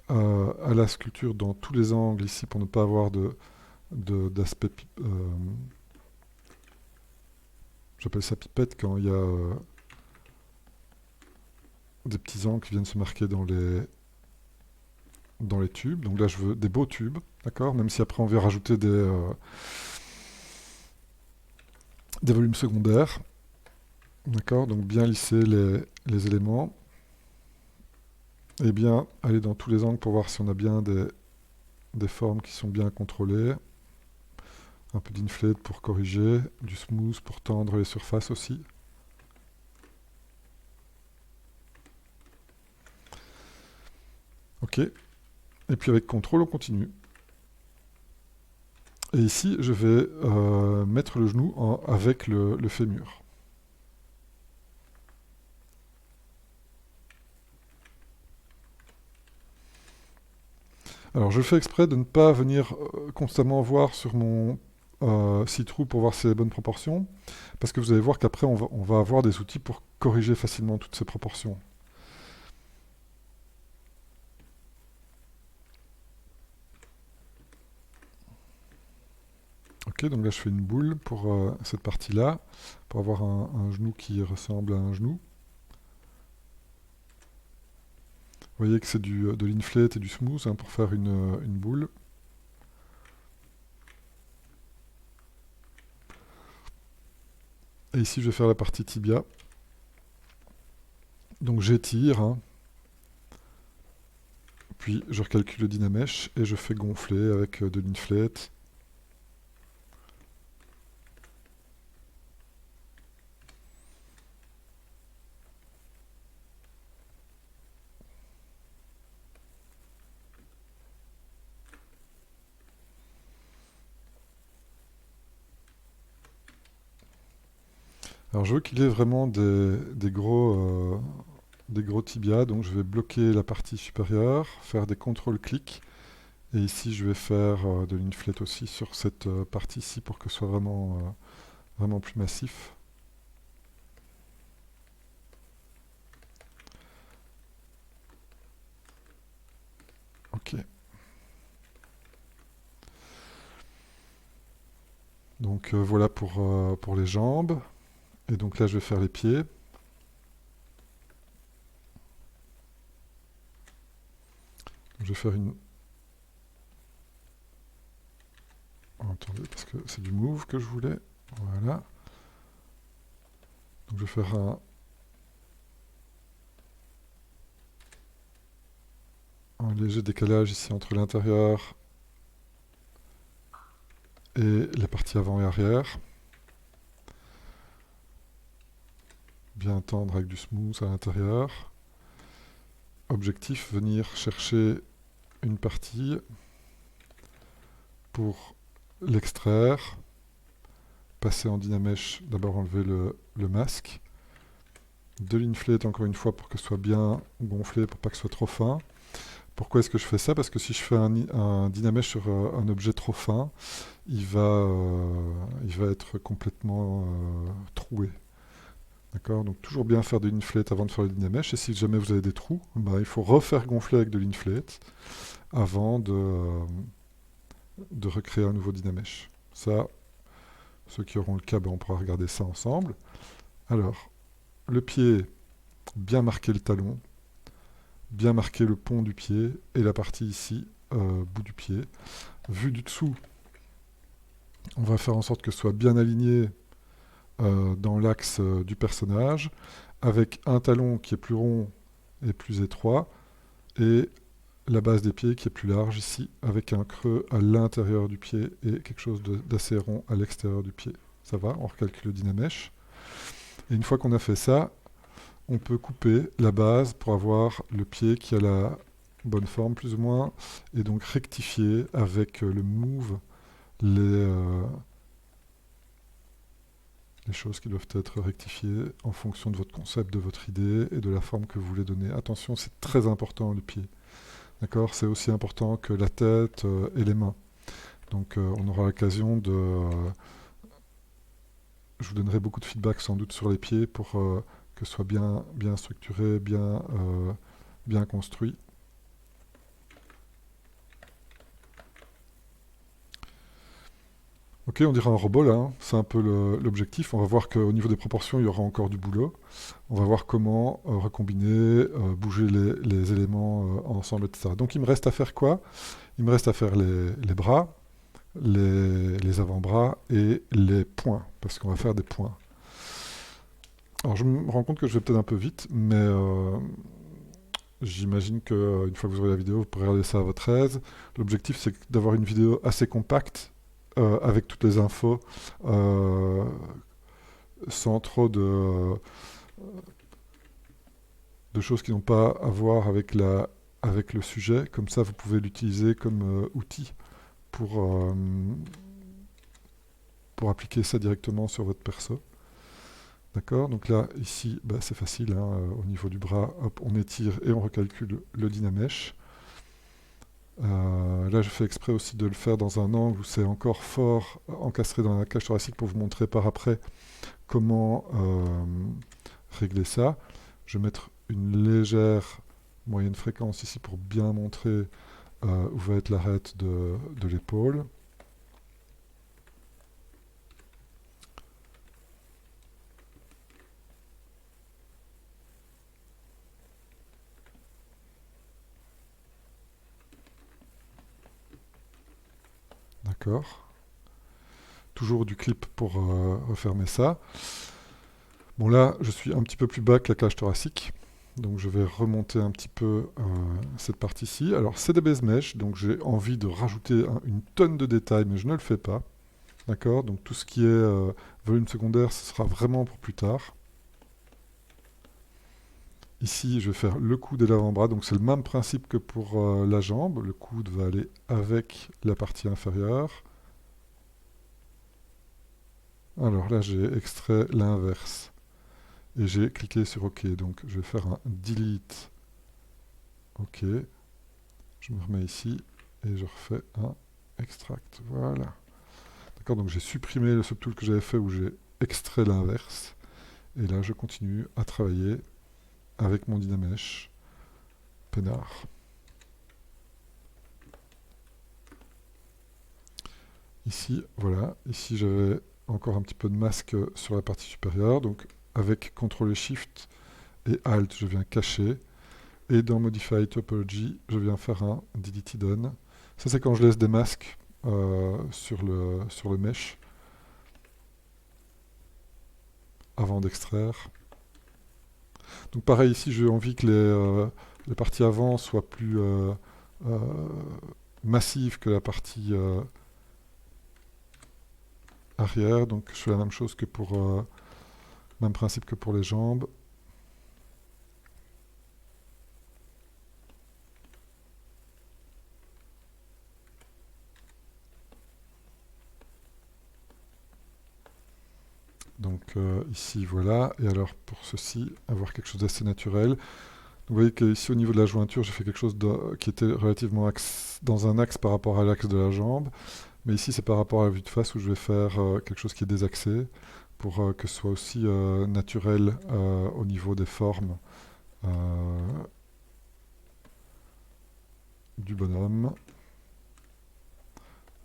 à la sculpture dans tous les angles ici pour ne pas avoir d'aspect, j'appelle ça pipette quand il y a des petits angles qui viennent se marquer dans les tubes. Donc là je veux des beaux tubes, d'accord, même si après on veut rajouter des volumes secondaires, d'accord, donc bien lisser les éléments. Et bien aller dans tous les angles pour voir si on a bien des formes qui sont bien contrôlées. Un peu d'inflate pour corriger, du smooth pour tendre les surfaces aussi. Ok. Et puis avec contrôle, on continue. Et ici, je vais mettre le genou avec le fémur. Alors je fais exprès de ne pas venir constamment voir sur mon see-through pour voir si c'est les bonnes proportions, parce que vous allez voir qu'après on va avoir des outils pour corriger facilement toutes ces proportions. Ok, Ok, donc là je fais une boule pour cette partie-là, pour avoir un genou qui ressemble à un genou. Vous voyez que c'est de l'inflate et du smooth hein, pour faire une boule. Et ici je vais faire la partie tibia. Donc j'étire, hein, puis je recalcule le dynamesh et je fais gonfler avec de l'inflate. Alors je veux qu'il ait vraiment des gros tibias, donc je vais bloquer la partie supérieure, faire des contrôles-clics, et ici je vais faire de l'inflate aussi sur cette partie-ci pour que ce soit vraiment plus massif. Ok. Donc voilà pour les jambes. Et donc là je vais faire les pieds. Je vais faire une... Oh, attendez, parce que c'est du move que je voulais. Voilà. Donc je vais faire un léger décalage ici entre l'intérieur et la partie avant et arrière. Bien tendre avec du smooth à l'intérieur. Objectif, venir chercher une partie pour l'extraire, passer en dynamesh, d'abord enlever le masque, de l'inflate encore une fois pour que ce soit bien gonflé, pour pas que ce soit trop fin. Pourquoi est-ce que je fais ça? Parce que si je fais un dynamesh sur un objet trop fin, il va être complètement troué. D'accord? Donc toujours bien faire de l'inflate avant de faire le dynamesh, et si jamais vous avez des trous, bah, il faut refaire gonfler avec de l'inflate avant de recréer un nouveau dynamesh. Ça, ceux qui auront le cas, ben, on pourra regarder ça ensemble. Alors, le pied, bien marquer le talon, bien marquer le pont du pied, et la partie ici, bout du pied. Vu du dessous, on va faire en sorte que ce soit bien aligné dans l'axe du personnage, avec un talon qui est plus rond et plus étroit, et la base des pieds qui est plus large ici, avec un creux à l'intérieur du pied et quelque chose d'assez rond à l'extérieur du pied. Ça va, on recalcule le dynamesh. Et une fois qu'on a fait ça, on peut couper la base pour avoir le pied qui a la bonne forme plus ou moins, et donc rectifier avec le move les choses qui doivent être rectifiées en fonction de votre concept, de votre idée et de la forme que vous voulez donner. Attention, c'est très important le pied. D'accord? C'est aussi important que la tête et les mains. Donc on aura l'occasion de... je vous donnerai beaucoup de feedback sans doute sur les pieds pour que ce soit bien structuré, bien construit. Ok, on dirait un robot là, hein. C'est un peu l'objectif. On va voir qu'au niveau des proportions, il y aura encore du boulot. On va voir comment recombiner, bouger les éléments ensemble, etc. Donc il me reste à faire quoi? Il me reste à faire les bras, les avant-bras et les poings, parce qu'on va faire des poings. Alors je me rends compte que je vais peut-être un peu vite, mais j'imagine qu'une fois que vous aurez la vidéo, vous pourrez regarder ça à votre aise. L'objectif, c'est d'avoir une vidéo assez compacte, avec toutes les infos, sans trop de choses qui n'ont pas à voir avec le sujet. Comme ça, vous pouvez l'utiliser comme outil pour appliquer ça directement sur votre perso. D'accord? Donc là, ici, bah, c'est facile, hein, au niveau du bras, hop, on étire et on recalcule le dynamesh. Là, je fais exprès aussi de le faire dans un angle où c'est encore fort encastré dans la cage thoracique pour vous montrer par après comment régler ça. Je vais mettre une légère moyenne fréquence ici pour bien montrer où va être l'arête de l'épaule. D'accord. Toujours du clip pour refermer ça. Bon là, je suis un petit peu plus bas que la cage thoracique. Donc je vais remonter un petit peu cette partie-ci. Alors c'est des base mesh, donc j'ai envie de rajouter une tonne de détails, mais je ne le fais pas. D'accord? Donc tout ce qui est volume secondaire, ce sera vraiment pour plus tard. Ici, je vais faire le coude et l'avant-bras, donc c'est le même principe que pour la jambe. Le coude va aller avec la partie inférieure. Alors là, j'ai extrait l'inverse. Et j'ai cliqué sur OK. Donc je vais faire un delete. OK. Je me remets ici et je refais un extract. Voilà. D'accord, donc j'ai supprimé le subtool que j'avais fait où j'ai extrait l'inverse. Et là, je continue à travailler avec mon Dynamesh peinard. Ici, voilà. Ici, j'avais encore un petit peu de masque sur la partie supérieure. Donc, avec CTRL et SHIFT et ALT, je viens cacher. Et dans Modify Topology, je viens faire un Delete Hidden. Ça, c'est quand je laisse des masques sur le mesh avant d'extraire. Donc pareil, ici, j'ai envie que les parties avant soient plus massives que la partie arrière. Donc je fais la même chose que pour... même principe que pour les jambes. Donc ici, voilà. Et alors pour ceci, avoir quelque chose d'assez naturel. Vous voyez qu'ici au niveau de la jointure, j'ai fait quelque chose qui était relativement dans un axe par rapport à l'axe de la jambe. Mais ici, c'est par rapport à la vue de face où je vais faire quelque chose qui est désaxé pour que ce soit aussi naturel au niveau des formes du bonhomme.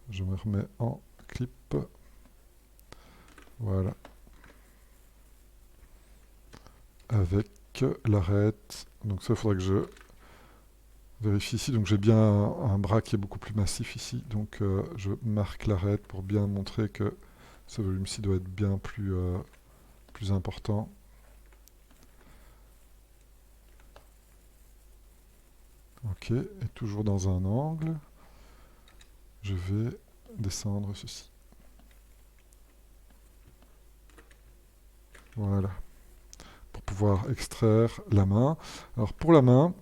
Je me remets en clip. Voilà. Avec l'arête. Donc ça, il faudra que je vérifie ici. Donc j'ai bien un bras qui est beaucoup plus massif ici. Donc je marque l'arête pour bien montrer que ce volume-ci doit être bien plus important. Ok, et toujours dans un angle, je vais descendre ceci. Voilà. Pour pouvoir extraire la main. Alors pour la main,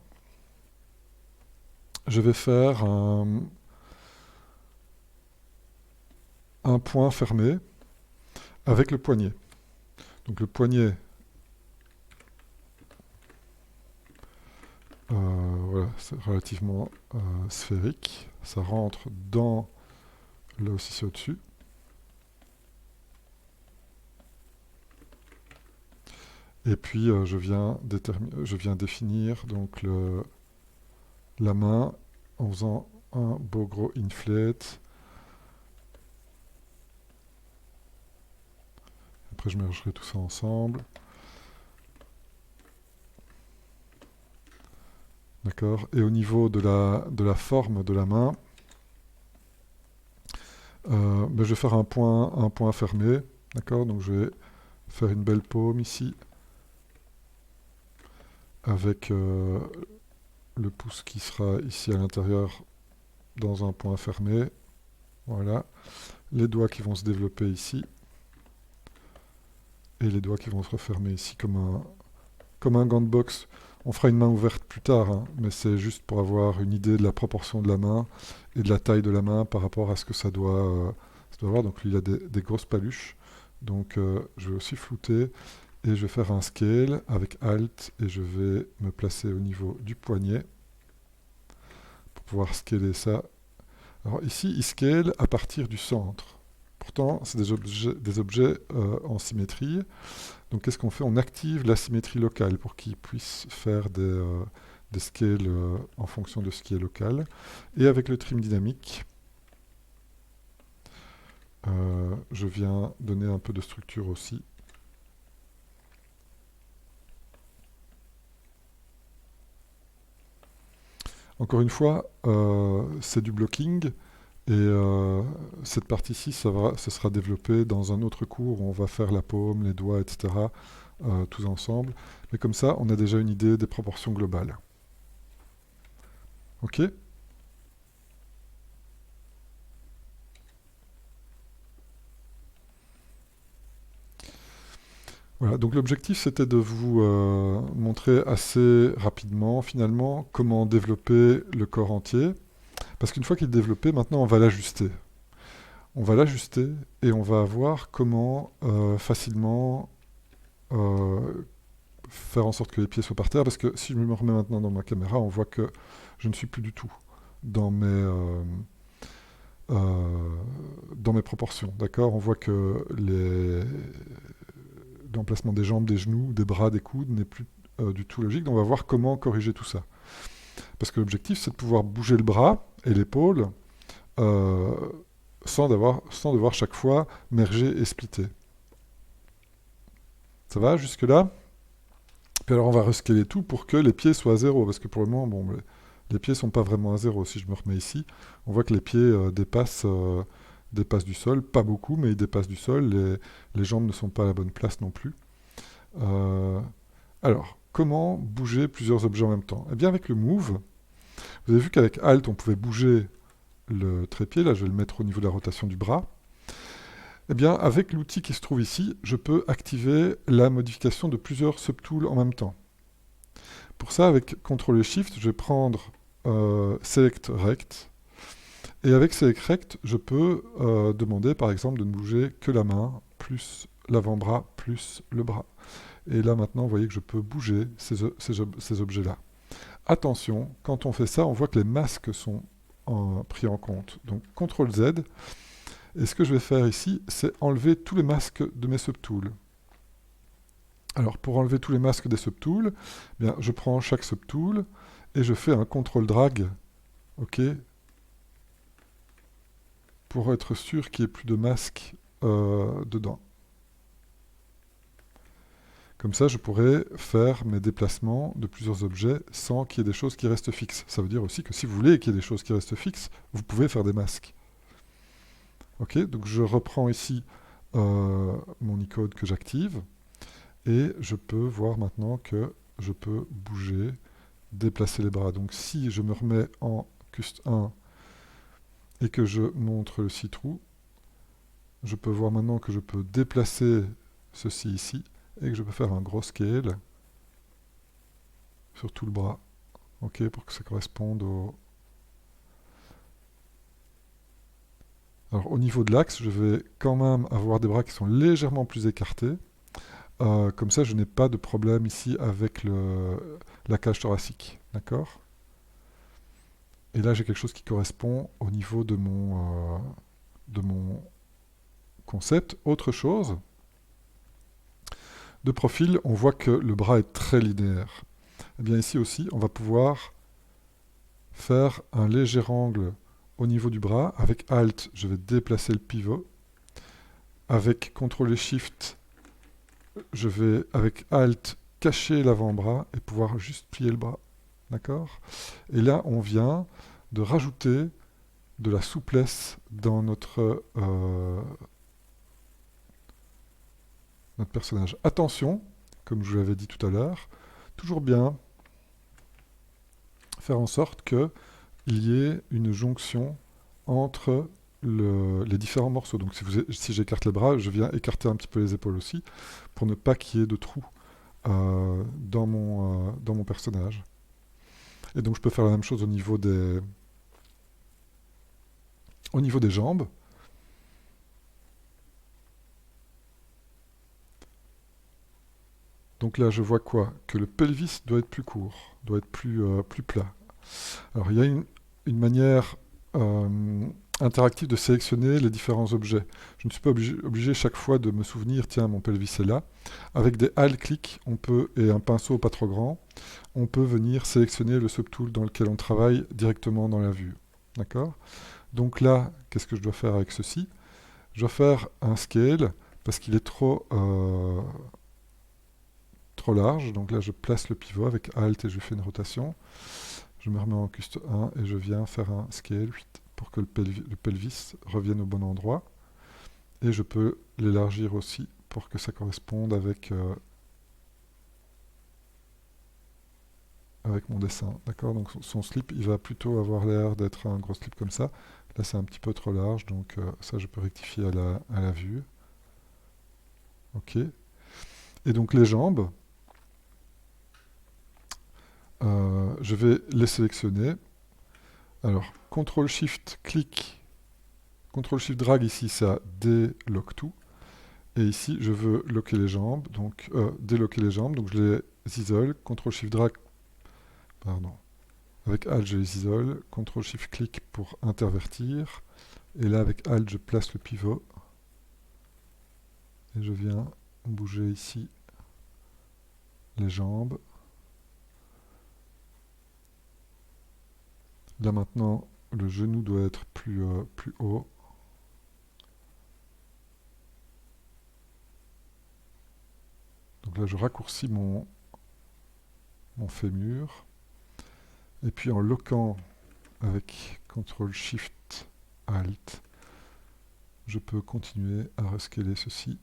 je vais faire un point fermé avec le poignet. Donc le poignet, voilà, c'est relativement sphérique. Ça rentre dans, là aussi c'est au-dessus. Et puis je viens définir donc la main en faisant un beau gros inflate. Après je mergerai tout ça ensemble. D'accord. Et au niveau de la forme de la main, ben, je vais faire un point fermé. D'accord. Donc je vais faire une belle paume ici. Avec le pouce qui sera ici à l'intérieur dans un point fermé. Voilà. Les doigts qui vont se développer ici. Et les doigts qui vont se refermer ici comme un gant de boxe. On fera une main ouverte plus tard, hein, mais c'est juste pour avoir une idée de la proportion de la main et de la taille de la main par rapport à ce que ça doit avoir. Donc lui, il a des grosses paluches. Donc je vais aussi flouter et je vais faire un scale avec Alt et je vais me placer au niveau du poignet pour pouvoir scaler ça. Alors ici, il scale à partir du centre. Pourtant, c'est des objets en symétrie. Donc qu'est-ce qu'on fait? On active la symétrie locale pour qu'il puisse faire des scales en fonction de ce qui est local. Et avec le trim dynamique, je viens donner un peu de structure aussi. Encore une fois, c'est du blocking, cette partie-ci, ce sera développé dans un autre cours où on va faire la paume, les doigts, etc., tous ensemble. Mais comme ça, on a déjà une idée des proportions globales. OK? Voilà, donc l'objectif c'était de vous montrer assez rapidement finalement comment développer le corps entier. Parce qu'une fois qu'il est développé, maintenant on va l'ajuster. On va l'ajuster et on va voir comment facilement faire en sorte que les pieds soient par terre. Parce que si je me remets maintenant dans ma caméra, on voit que je ne suis plus du tout dans mes proportions. D'accord? On voit que l'emplacement des jambes, des genoux, des bras, des coudes n'est plus du tout logique. Donc on va voir comment corriger tout ça. Parce que l'objectif, c'est de pouvoir bouger le bras et l'épaule sans devoir chaque fois merger et splitter. Ça va jusque-là? Puis alors on va rescaler tout pour que les pieds soient à zéro. Parce que pour le moment, bon, les pieds ne sont pas vraiment à zéro. Si je me remets ici, on voit que les pieds dépassent du sol. Pas beaucoup, mais ils dépassent du sol. Les jambes ne sont pas à la bonne place non plus. Alors, comment bouger plusieurs objets en même temps? Eh bien, avec le Move, vous avez vu qu'avec Alt, on pouvait bouger le trépied. Là, je vais le mettre au niveau de la rotation du bras. Eh bien, avec l'outil qui se trouve ici, je peux activer la modification de plusieurs subtools en même temps. Pour ça, avec CTRL et SHIFT, je vais prendre Select Rect. Et avec Select Rect, je peux demander, par exemple, de ne bouger que la main, plus l'avant-bras, plus le bras. Et là, maintenant, vous voyez que je peux bouger ces objets-là. Attention, quand on fait ça, on voit que les masques sont pris en compte. Donc, CTRL Z. Et ce que je vais faire ici, c'est enlever tous les masques de mes subtools. Alors, pour enlever tous les masques des subtools, eh bien, je prends chaque subtool et je fais un CTRL drag, OK, pour être sûr qu'il n'y ait plus de masques dedans. Comme ça, je pourrais faire mes déplacements de plusieurs objets sans qu'il y ait des choses qui restent fixes. Ça veut dire aussi que si vous voulez qu'il y ait des choses qui restent fixes, vous pouvez faire des masques. Ok, donc je reprends ici mon icône que j'active et je peux voir maintenant que je peux bouger, déplacer les bras. Donc si je me remets en Cust 1 et que je montre le see-through, je peux voir maintenant que je peux déplacer ceci ici et que je peux faire un gros scale sur tout le bras, ok, pour que ça corresponde au... Alors au niveau de l'axe, je vais quand même avoir des bras qui sont légèrement plus écartés. Comme ça, je n'ai pas de problème ici avec la cage thoracique. D'accord? Et là, j'ai quelque chose qui correspond au niveau de mon concept. Autre chose, de profil, on voit que le bras est très linéaire. Et bien ici aussi, on va pouvoir faire un léger angle au niveau du bras. Avec Alt, je vais déplacer le pivot. Avec CTRL et SHIFT, je vais, avec Alt, cacher l'avant-bras et pouvoir juste plier le bras. D'accord? Et là, on vient de rajouter de la souplesse dans notre personnage. Attention, comme je vous l'avais dit tout à l'heure, toujours bien faire en sorte qu'il y ait une jonction entre les différents morceaux. Donc si j'écarte les bras, je viens écarter un petit peu les épaules aussi, pour ne pas qu'il y ait de trous dans mon personnage. Et donc je peux faire la même chose au niveau des jambes. Donc là, je vois quoi? Que le pelvis doit être plus court, doit être plus plat. Alors il y a une manière interactive de sélectionner les différents objets. Je ne suis pas obligé chaque fois de me souvenir, tiens, mon pelvis est là. Avec des alt-clics, et un pinceau pas trop grand, on peut venir sélectionner le subtool dans lequel on travaille directement dans la vue. D'accord? Donc là, qu'est-ce que je dois faire avec ceci? Je dois faire un scale, parce qu'il est trop large. Donc là, je place le pivot avec Alt et je fais une rotation. Je me remets en Cust 1 et je viens faire un scale 8. pour que le pelvis revienne au bon endroit. Et je peux l'élargir aussi pour que ça corresponde avec mon dessin. D'accord? Donc son slip, il va plutôt avoir l'air d'être un gros slip comme ça. Là, c'est un petit peu trop large, donc ça, je peux rectifier à la vue. OK. Et donc les jambes, je vais les sélectionner. Alors, CTRL-SHIFT-clic, CTRL-SHIFT-drag ici, ça déloque tout. Et ici, je veux loquer les jambes, donc déloquer les jambes, donc je les isole, CTRL-SHIFT-drag, pardon, avec Alt, je les isole, CTRL-SHIFT-clic pour intervertir, et là, avec Alt, je place le pivot, et je viens bouger ici les jambes. Là maintenant, le genou doit être plus haut. Donc là, je raccourcis mon fémur. Et puis en loquant avec CTRL-SHIFT-ALT, je peux continuer à rescaler ceci,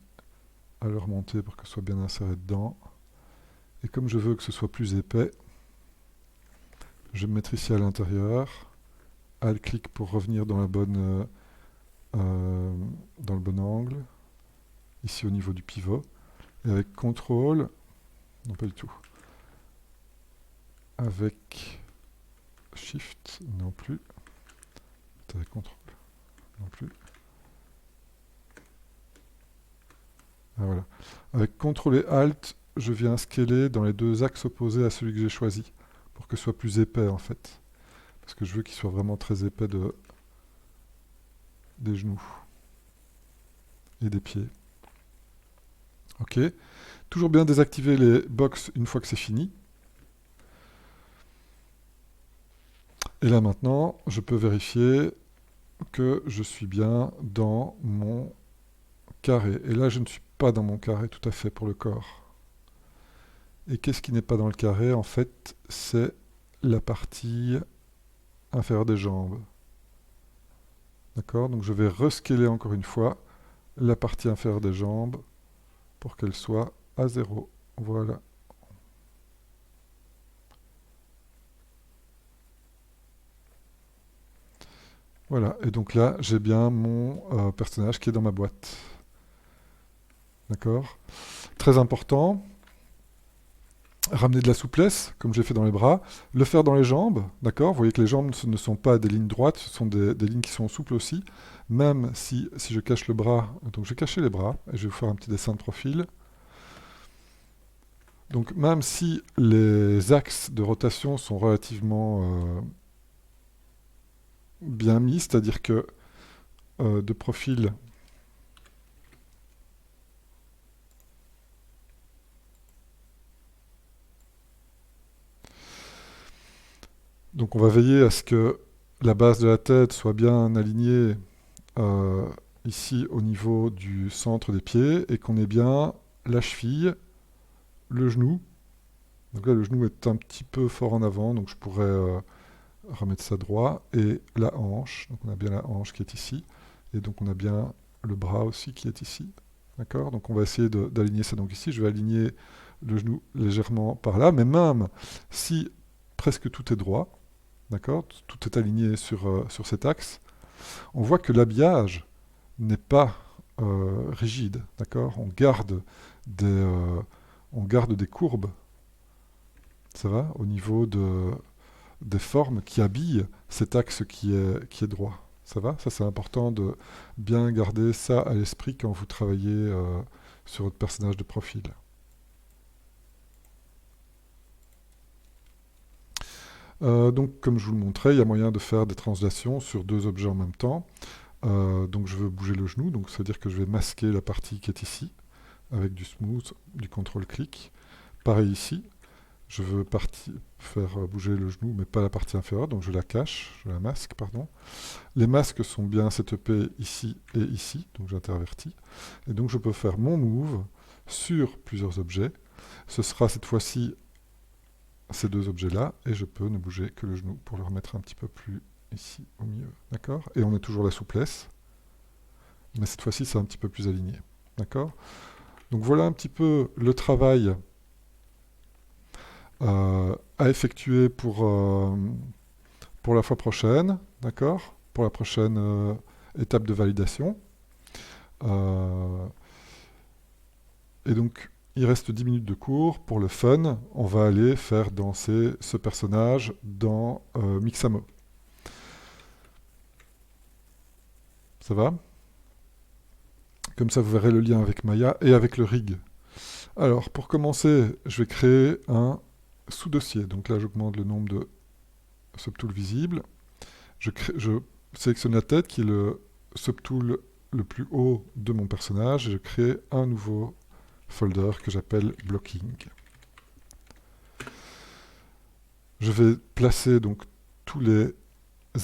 à le remonter pour que ce soit bien inséré dedans. Et comme je veux que ce soit plus épais, je vais me mettre ici à l'intérieur. Alt-clic pour revenir dans le bon angle, ici au niveau du pivot. Et avec CTRL, non pas du tout, avec SHIFT, non plus, avec CTRL, non plus. Ah, voilà. Avec CTRL et ALT, je viens scaler dans les deux axes opposés à celui que j'ai choisi, pour que ce soit plus épais en fait. Parce que je veux qu'il soit vraiment très épais des genoux et des pieds. OK. Toujours bien désactiver les box une fois que c'est fini. Et là maintenant, je peux vérifier que je suis bien dans mon carré. Et là, je ne suis pas dans mon carré tout à fait pour le corps. Et qu'est-ce qui n'est pas dans le carré? En fait, c'est la partie inférieure des jambes. D'accord? Donc je vais rescaler encore une fois la partie inférieure des jambes pour qu'elle soit à 0. Voilà. Voilà, et donc là, j'ai bien mon personnage qui est dans ma boîte. D'accord? Très important, ramener de la souplesse, comme j'ai fait dans les bras, le faire dans les jambes, d'accord? Vous voyez que les jambes ne sont pas des lignes droites, ce sont des lignes qui sont souples aussi, même si je cache le bras, donc je vais cacher les bras, et je vais vous faire un petit dessin de profil. Donc même si les axes de rotation sont relativement bien mis, c'est-à-dire que de profil, donc on va veiller à ce que la base de la tête soit bien alignée ici au niveau du centre des pieds et qu'on ait bien la cheville, le genou. Donc là le genou est un petit peu fort en avant, donc je pourrais remettre ça droit, et la hanche, donc on a bien la hanche qui est ici, et donc on a bien le bras aussi qui est ici, d'accord? Donc on va essayer d'aligner ça, donc ici je vais aligner le genou légèrement par là, mais même si presque tout est droit, d'accord? Tout est aligné sur cet axe, on voit que l'habillage n'est pas rigide, d'accord? On garde des courbes, ça va, au niveau des formes qui habillent cet axe qui est droit. Ça va? Ça, c'est important de bien garder ça à l'esprit quand vous travaillez sur votre personnage de profil. Donc, comme je vous le montrais, il y a moyen de faire des translations sur deux objets en même temps. Donc, je veux bouger le genou, donc ça veut dire que je vais masquer la partie qui est ici, avec du smooth, du contrôle-clic. Pareil ici. Je veux faire bouger le genou, mais pas la partie inférieure, donc je la cache, je la masque, pardon. Les masques sont bien setupés ici et ici, donc j'intervertis. Et donc je peux faire mon move sur plusieurs objets. Ce sera cette fois-ci ces deux objets-là, et je peux ne bouger que le genou pour le remettre un petit peu plus ici au milieu, d'accord? Et on a toujours la souplesse, mais cette fois-ci c'est un petit peu plus aligné, d'accord? Donc voilà un petit peu le travail à effectuer pour la fois prochaine, d'accord? Pour la prochaine étape de validation. Et donc, il reste 10 minutes de cours. Pour le fun, on va aller faire danser ce personnage dans Mixamo. Ça va? Comme ça, vous verrez le lien avec Maya et avec le rig. Alors, pour commencer, je vais créer un sous-dossier. Donc là, j'augmente le nombre de subtools visibles. Je sélectionne la tête, qui est le subtool le plus haut de mon personnage, et je crée un nouveau folder que j'appelle Blocking. Je vais placer donc tous les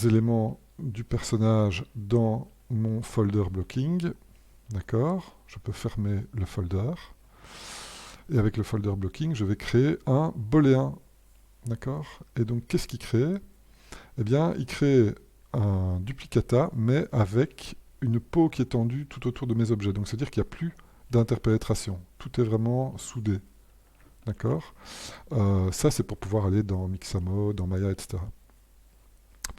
éléments du personnage dans mon folder Blocking. D'accord? Je peux fermer le folder. Et avec le folder Blocking, je vais créer un booléen. D'accord? Et donc, qu'est-ce qu'il crée? Eh bien, il crée un duplicata, mais avec une peau qui est tendue tout autour de mes objets. Donc, c'est-à-dire qu'il n'y a plus d'interpénétration. Tout est vraiment soudé. D'accord? Ça, c'est pour pouvoir aller dans Mixamo, dans Maya, etc.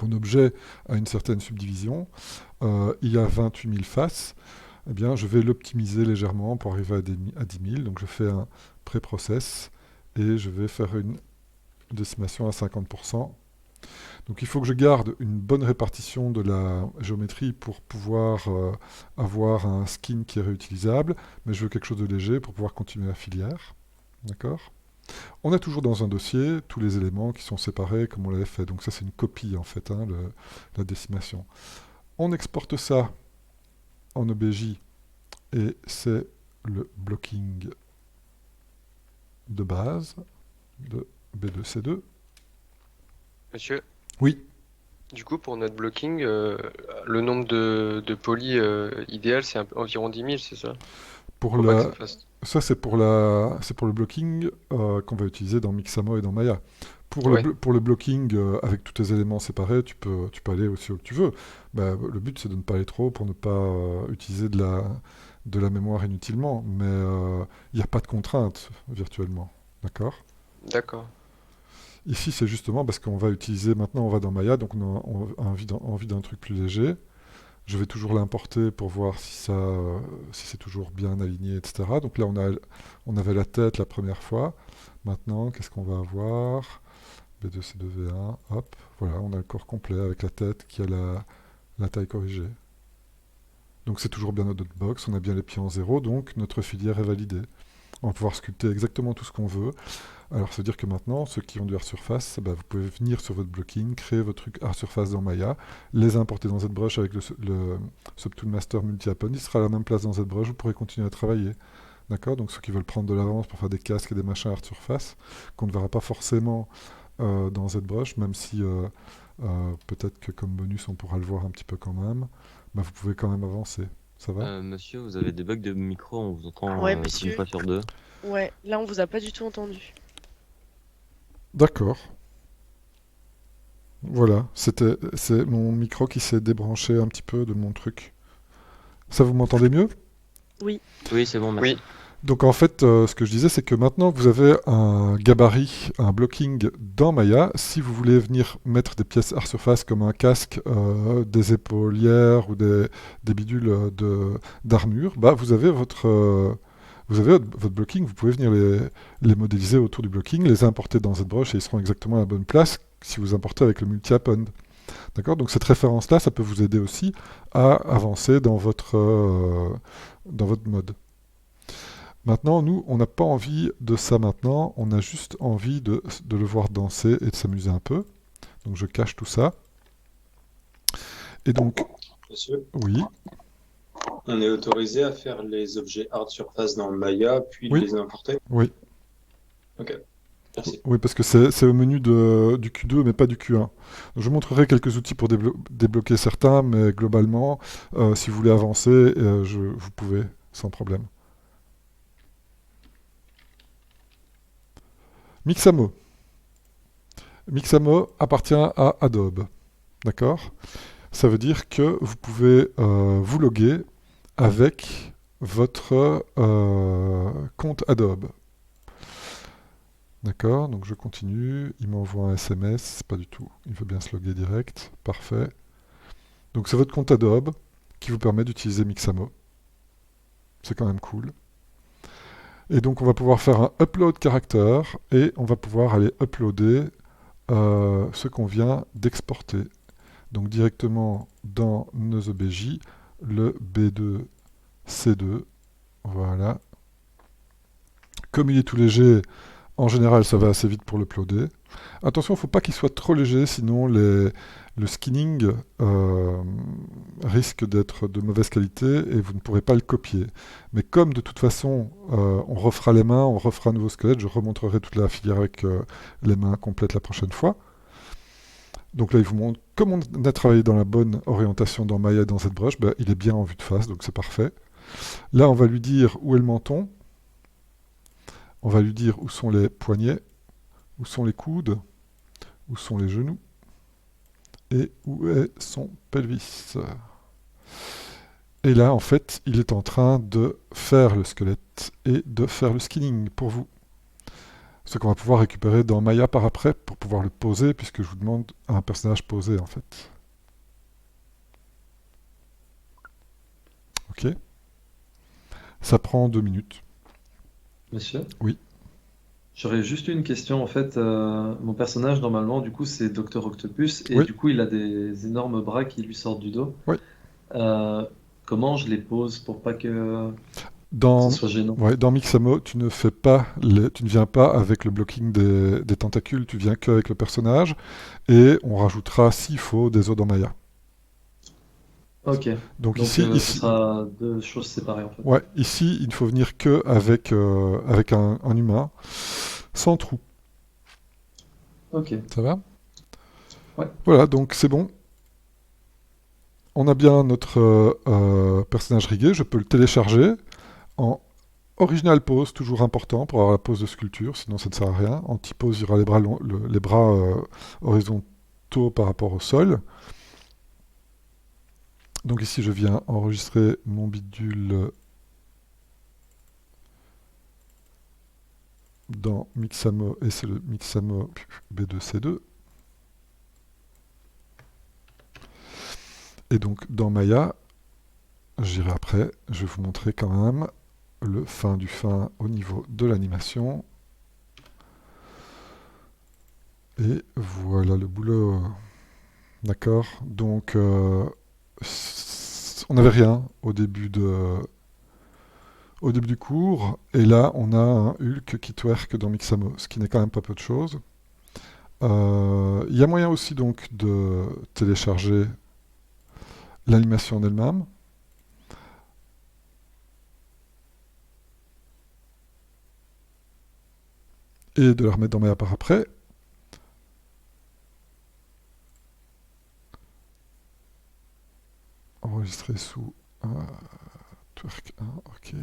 Mon objet a une certaine subdivision. Il y a 28 000 faces. Eh bien, je vais l'optimiser légèrement pour arriver à 10 000. Donc, je fais un pré-process et je vais faire une décimation à 50%. Donc il faut que je garde une bonne répartition de la géométrie pour pouvoir avoir un skin qui est réutilisable, mais je veux quelque chose de léger pour pouvoir continuer la filière. D'accord? On a toujours dans un dossier tous les éléments qui sont séparés comme on l'avait fait. Donc ça c'est une copie en fait, hein, la décimation. On exporte ça en OBJ et c'est le blocking de base de B2C2. Monsieur, Oui. du coup, pour notre blocking, le nombre de polys idéal, c'est environ 10 000, c'est ça? Pour Faut pas que la... ça fasse... Ça, c'est pour le blocking qu'on va utiliser dans Mixamo et dans Maya. Pour Ouais, pour le blocking avec tous tes éléments séparés, tu peux aller aussi où tu veux. Bah, le but, c'est de ne pas aller trop haut pour ne pas utiliser de la mémoire inutilement. Mais il n'y a pas de contrainte virtuellement. D'accord? d'accord. Ici, c'est justement parce qu'on va utiliser, maintenant on va dans Maya, donc on a envie d'un truc plus léger. Je vais toujours l'importer pour voir si c'est toujours bien aligné, etc. Donc là, on avait la tête la première fois. Maintenant, qu'est-ce qu'on va avoir? B2C2V1, hop, voilà, on a le corps complet avec la tête qui a la taille corrigée. Donc c'est toujours bien notre box, on a bien les pieds en zéro, donc notre filière est validée. On va pouvoir sculpter exactement tout ce qu'on veut. Alors, ça veut dire que maintenant, ceux qui ont du Art-Surface, bah, vous pouvez venir sur votre blocking, créer votre truc Art-Surface dans Maya, les importer dans ZBrush avec le Subtool Master Multi-Append, il sera à la même place dans ZBrush, vous pourrez continuer à travailler. D'accord? Donc ceux qui veulent prendre de l'avance pour faire des casques et des machins Art-Surface, qu'on ne verra pas forcément dans ZBrush, même si peut-être que comme bonus on pourra le voir un petit peu quand même, bah, vous pouvez quand même avancer. Ça va? Monsieur, vous avez des bugs de micro, on vous entend Ouais, une monsieur. fois sur deux. Ouais, là on vous a pas du tout entendu. D'accord. Voilà, c'est mon micro qui s'est débranché un petit peu de mon truc. Ça, vous m'entendez mieux? Oui. Oui, c'est bon, merci. Oui, Donc en fait, ce que je disais, c'est que maintenant que vous avez un gabarit, un blocking dans Maya, si vous voulez venir mettre des pièces Art Surface comme un casque, des épaulières ou des bidules d'armure, bah, vous avez votre blocking, vous pouvez venir les modéliser autour du blocking, les importer dans ZBrush et ils seront exactement à la bonne place si vous importez avec le multi-append. D'accord? Donc cette référence-là, ça peut vous aider aussi à avancer dans votre mode. Maintenant, nous, on n'a pas envie de ça maintenant, on a juste envie de le voir danser et de s'amuser un peu. Donc je cache tout ça. Et donc, Monsieur, oui, on est autorisé à faire les objets Art Surface dans Maya, puis Oui. les importer? oui, Ok, merci. oui, parce que c'est au menu du Q2, mais pas du Q1. Je vous montrerai quelques outils pour débloquer certains, mais globalement, si vous voulez avancer, vous pouvez, sans problème. Mixamo. Mixamo appartient à Adobe. d'accord? Ça veut dire que vous pouvez vous loguer avec votre compte Adobe. D'accord, donc je continue, il m'envoie un SMS, pas du tout, il veut bien se loguer direct, parfait. Donc c'est votre compte Adobe qui vous permet d'utiliser Mixamo. C'est quand même cool. Et donc on va pouvoir faire un upload caractère et on va pouvoir aller uploader ce qu'on vient d'exporter. Donc directement dans nos OBJ, le B2C2, voilà. Comme il est tout léger, en général ça va assez vite pour l'uploader. Attention, il ne faut pas qu'il soit trop léger, sinon le skinning risque d'être de mauvaise qualité et vous ne pourrez pas le copier. Mais comme de toute façon on refera les mains, on refera un nouveau squelette, je remontrerai toute la filière avec les mains complètes la prochaine fois. Donc là, il vous montre, comme on a travaillé dans la bonne orientation dans Maya et dans ZBrush, ben, il est bien en vue de face, donc c'est parfait. Là, on va lui dire où est le menton. On va lui dire où sont les poignets, où sont les coudes, où sont les genoux, et où est son pelvis. Et là, en fait, il est en train de faire le squelette et de faire le skinning pour vous. Ce qu'on va pouvoir récupérer dans Maya par après pour pouvoir le poser, puisque je vous demande un personnage posé en fait. Ok. Ça prend 2 minutes. Monsieur? Oui. J'aurais juste une question. En fait, mon personnage, normalement, du coup, c'est Dr. Octopus, et Oui. du coup, il a des énormes bras qui lui sortent du dos. Oui. Comment je les pose pour pas que Dans, ce soit gênant? ouais, dans Mixamo, tu ne viens pas avec le blocking des tentacules, tu viens qu'avec le personnage, et on rajoutera, s'il faut, des os dans Maya. Ok. Donc Donc, ici, ce sera deux choses séparées, en fait. ouais, ici, il ne faut venir que avec un humain, sans trou. Ok. Ça va? Ouais. Voilà, donc c'est bon. On a bien notre personnage rigué, je peux le télécharger en original pose, toujours important pour avoir la pose de sculpture, sinon ça ne sert à rien. En T-pose, il y aura les bras horizontaux par rapport au sol. Donc ici, je viens enregistrer mon bidule dans Mixamo, et c'est le Mixamo B2C2. Et donc dans Maya, j'irai après, je vais vous montrer quand même le fin du fin au niveau de l'animation. Et voilà le boulot. D'accord? Donc on n'avait rien au début du cours, et là on a un Hulk qui twerk dans Mixamo, ce qui n'est quand même pas peu de choses. Il y a moyen aussi donc de télécharger l'animation en elle-même. Et de la remettre dans Maya par après. Enregistrer sous twerk 1, ok,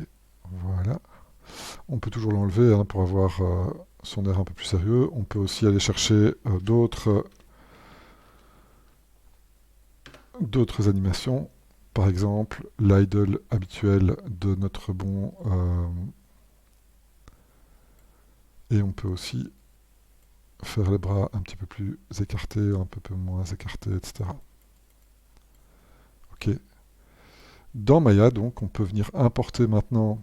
voilà. On peut toujours l'enlever pour avoir son air un peu plus sérieux. On peut aussi aller chercher d'autres animations. Par exemple, l'idle habituel de notre bon... et on peut aussi faire les bras un petit peu plus écartés, un peu moins écartés, etc. Ok. Dans Maya, donc, on peut venir importer maintenant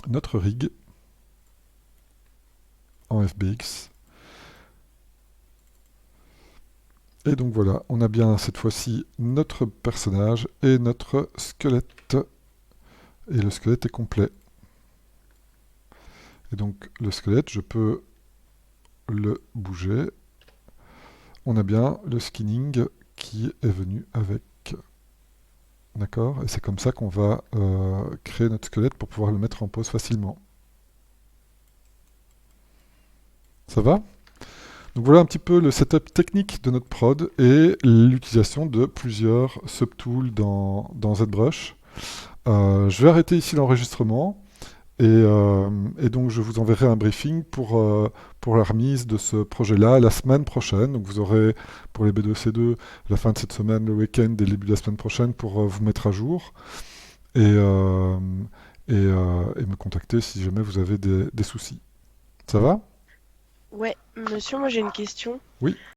notre rig en FBX. Et donc voilà, on a bien cette fois-ci notre personnage et notre squelette. Et le squelette est complet. Et donc le squelette, je peux le bouger. On a bien le skinning qui est venu avec. D'accord? Et c'est comme ça qu'on va créer notre squelette pour pouvoir le mettre en pose facilement. Ça va? Donc voilà un petit peu le setup technique de notre prod et l'utilisation de plusieurs subtools dans ZBrush. Je vais arrêter ici l'enregistrement Et donc, je vous enverrai un briefing pour la remise de ce projet-là la semaine prochaine. Donc, vous aurez pour les B2C2 la fin de cette semaine, le week-end et le début de la semaine prochaine pour vous mettre à jour et me contacter si jamais vous avez des soucis. Ça va? Ouais, monsieur, moi j'ai une question. Oui.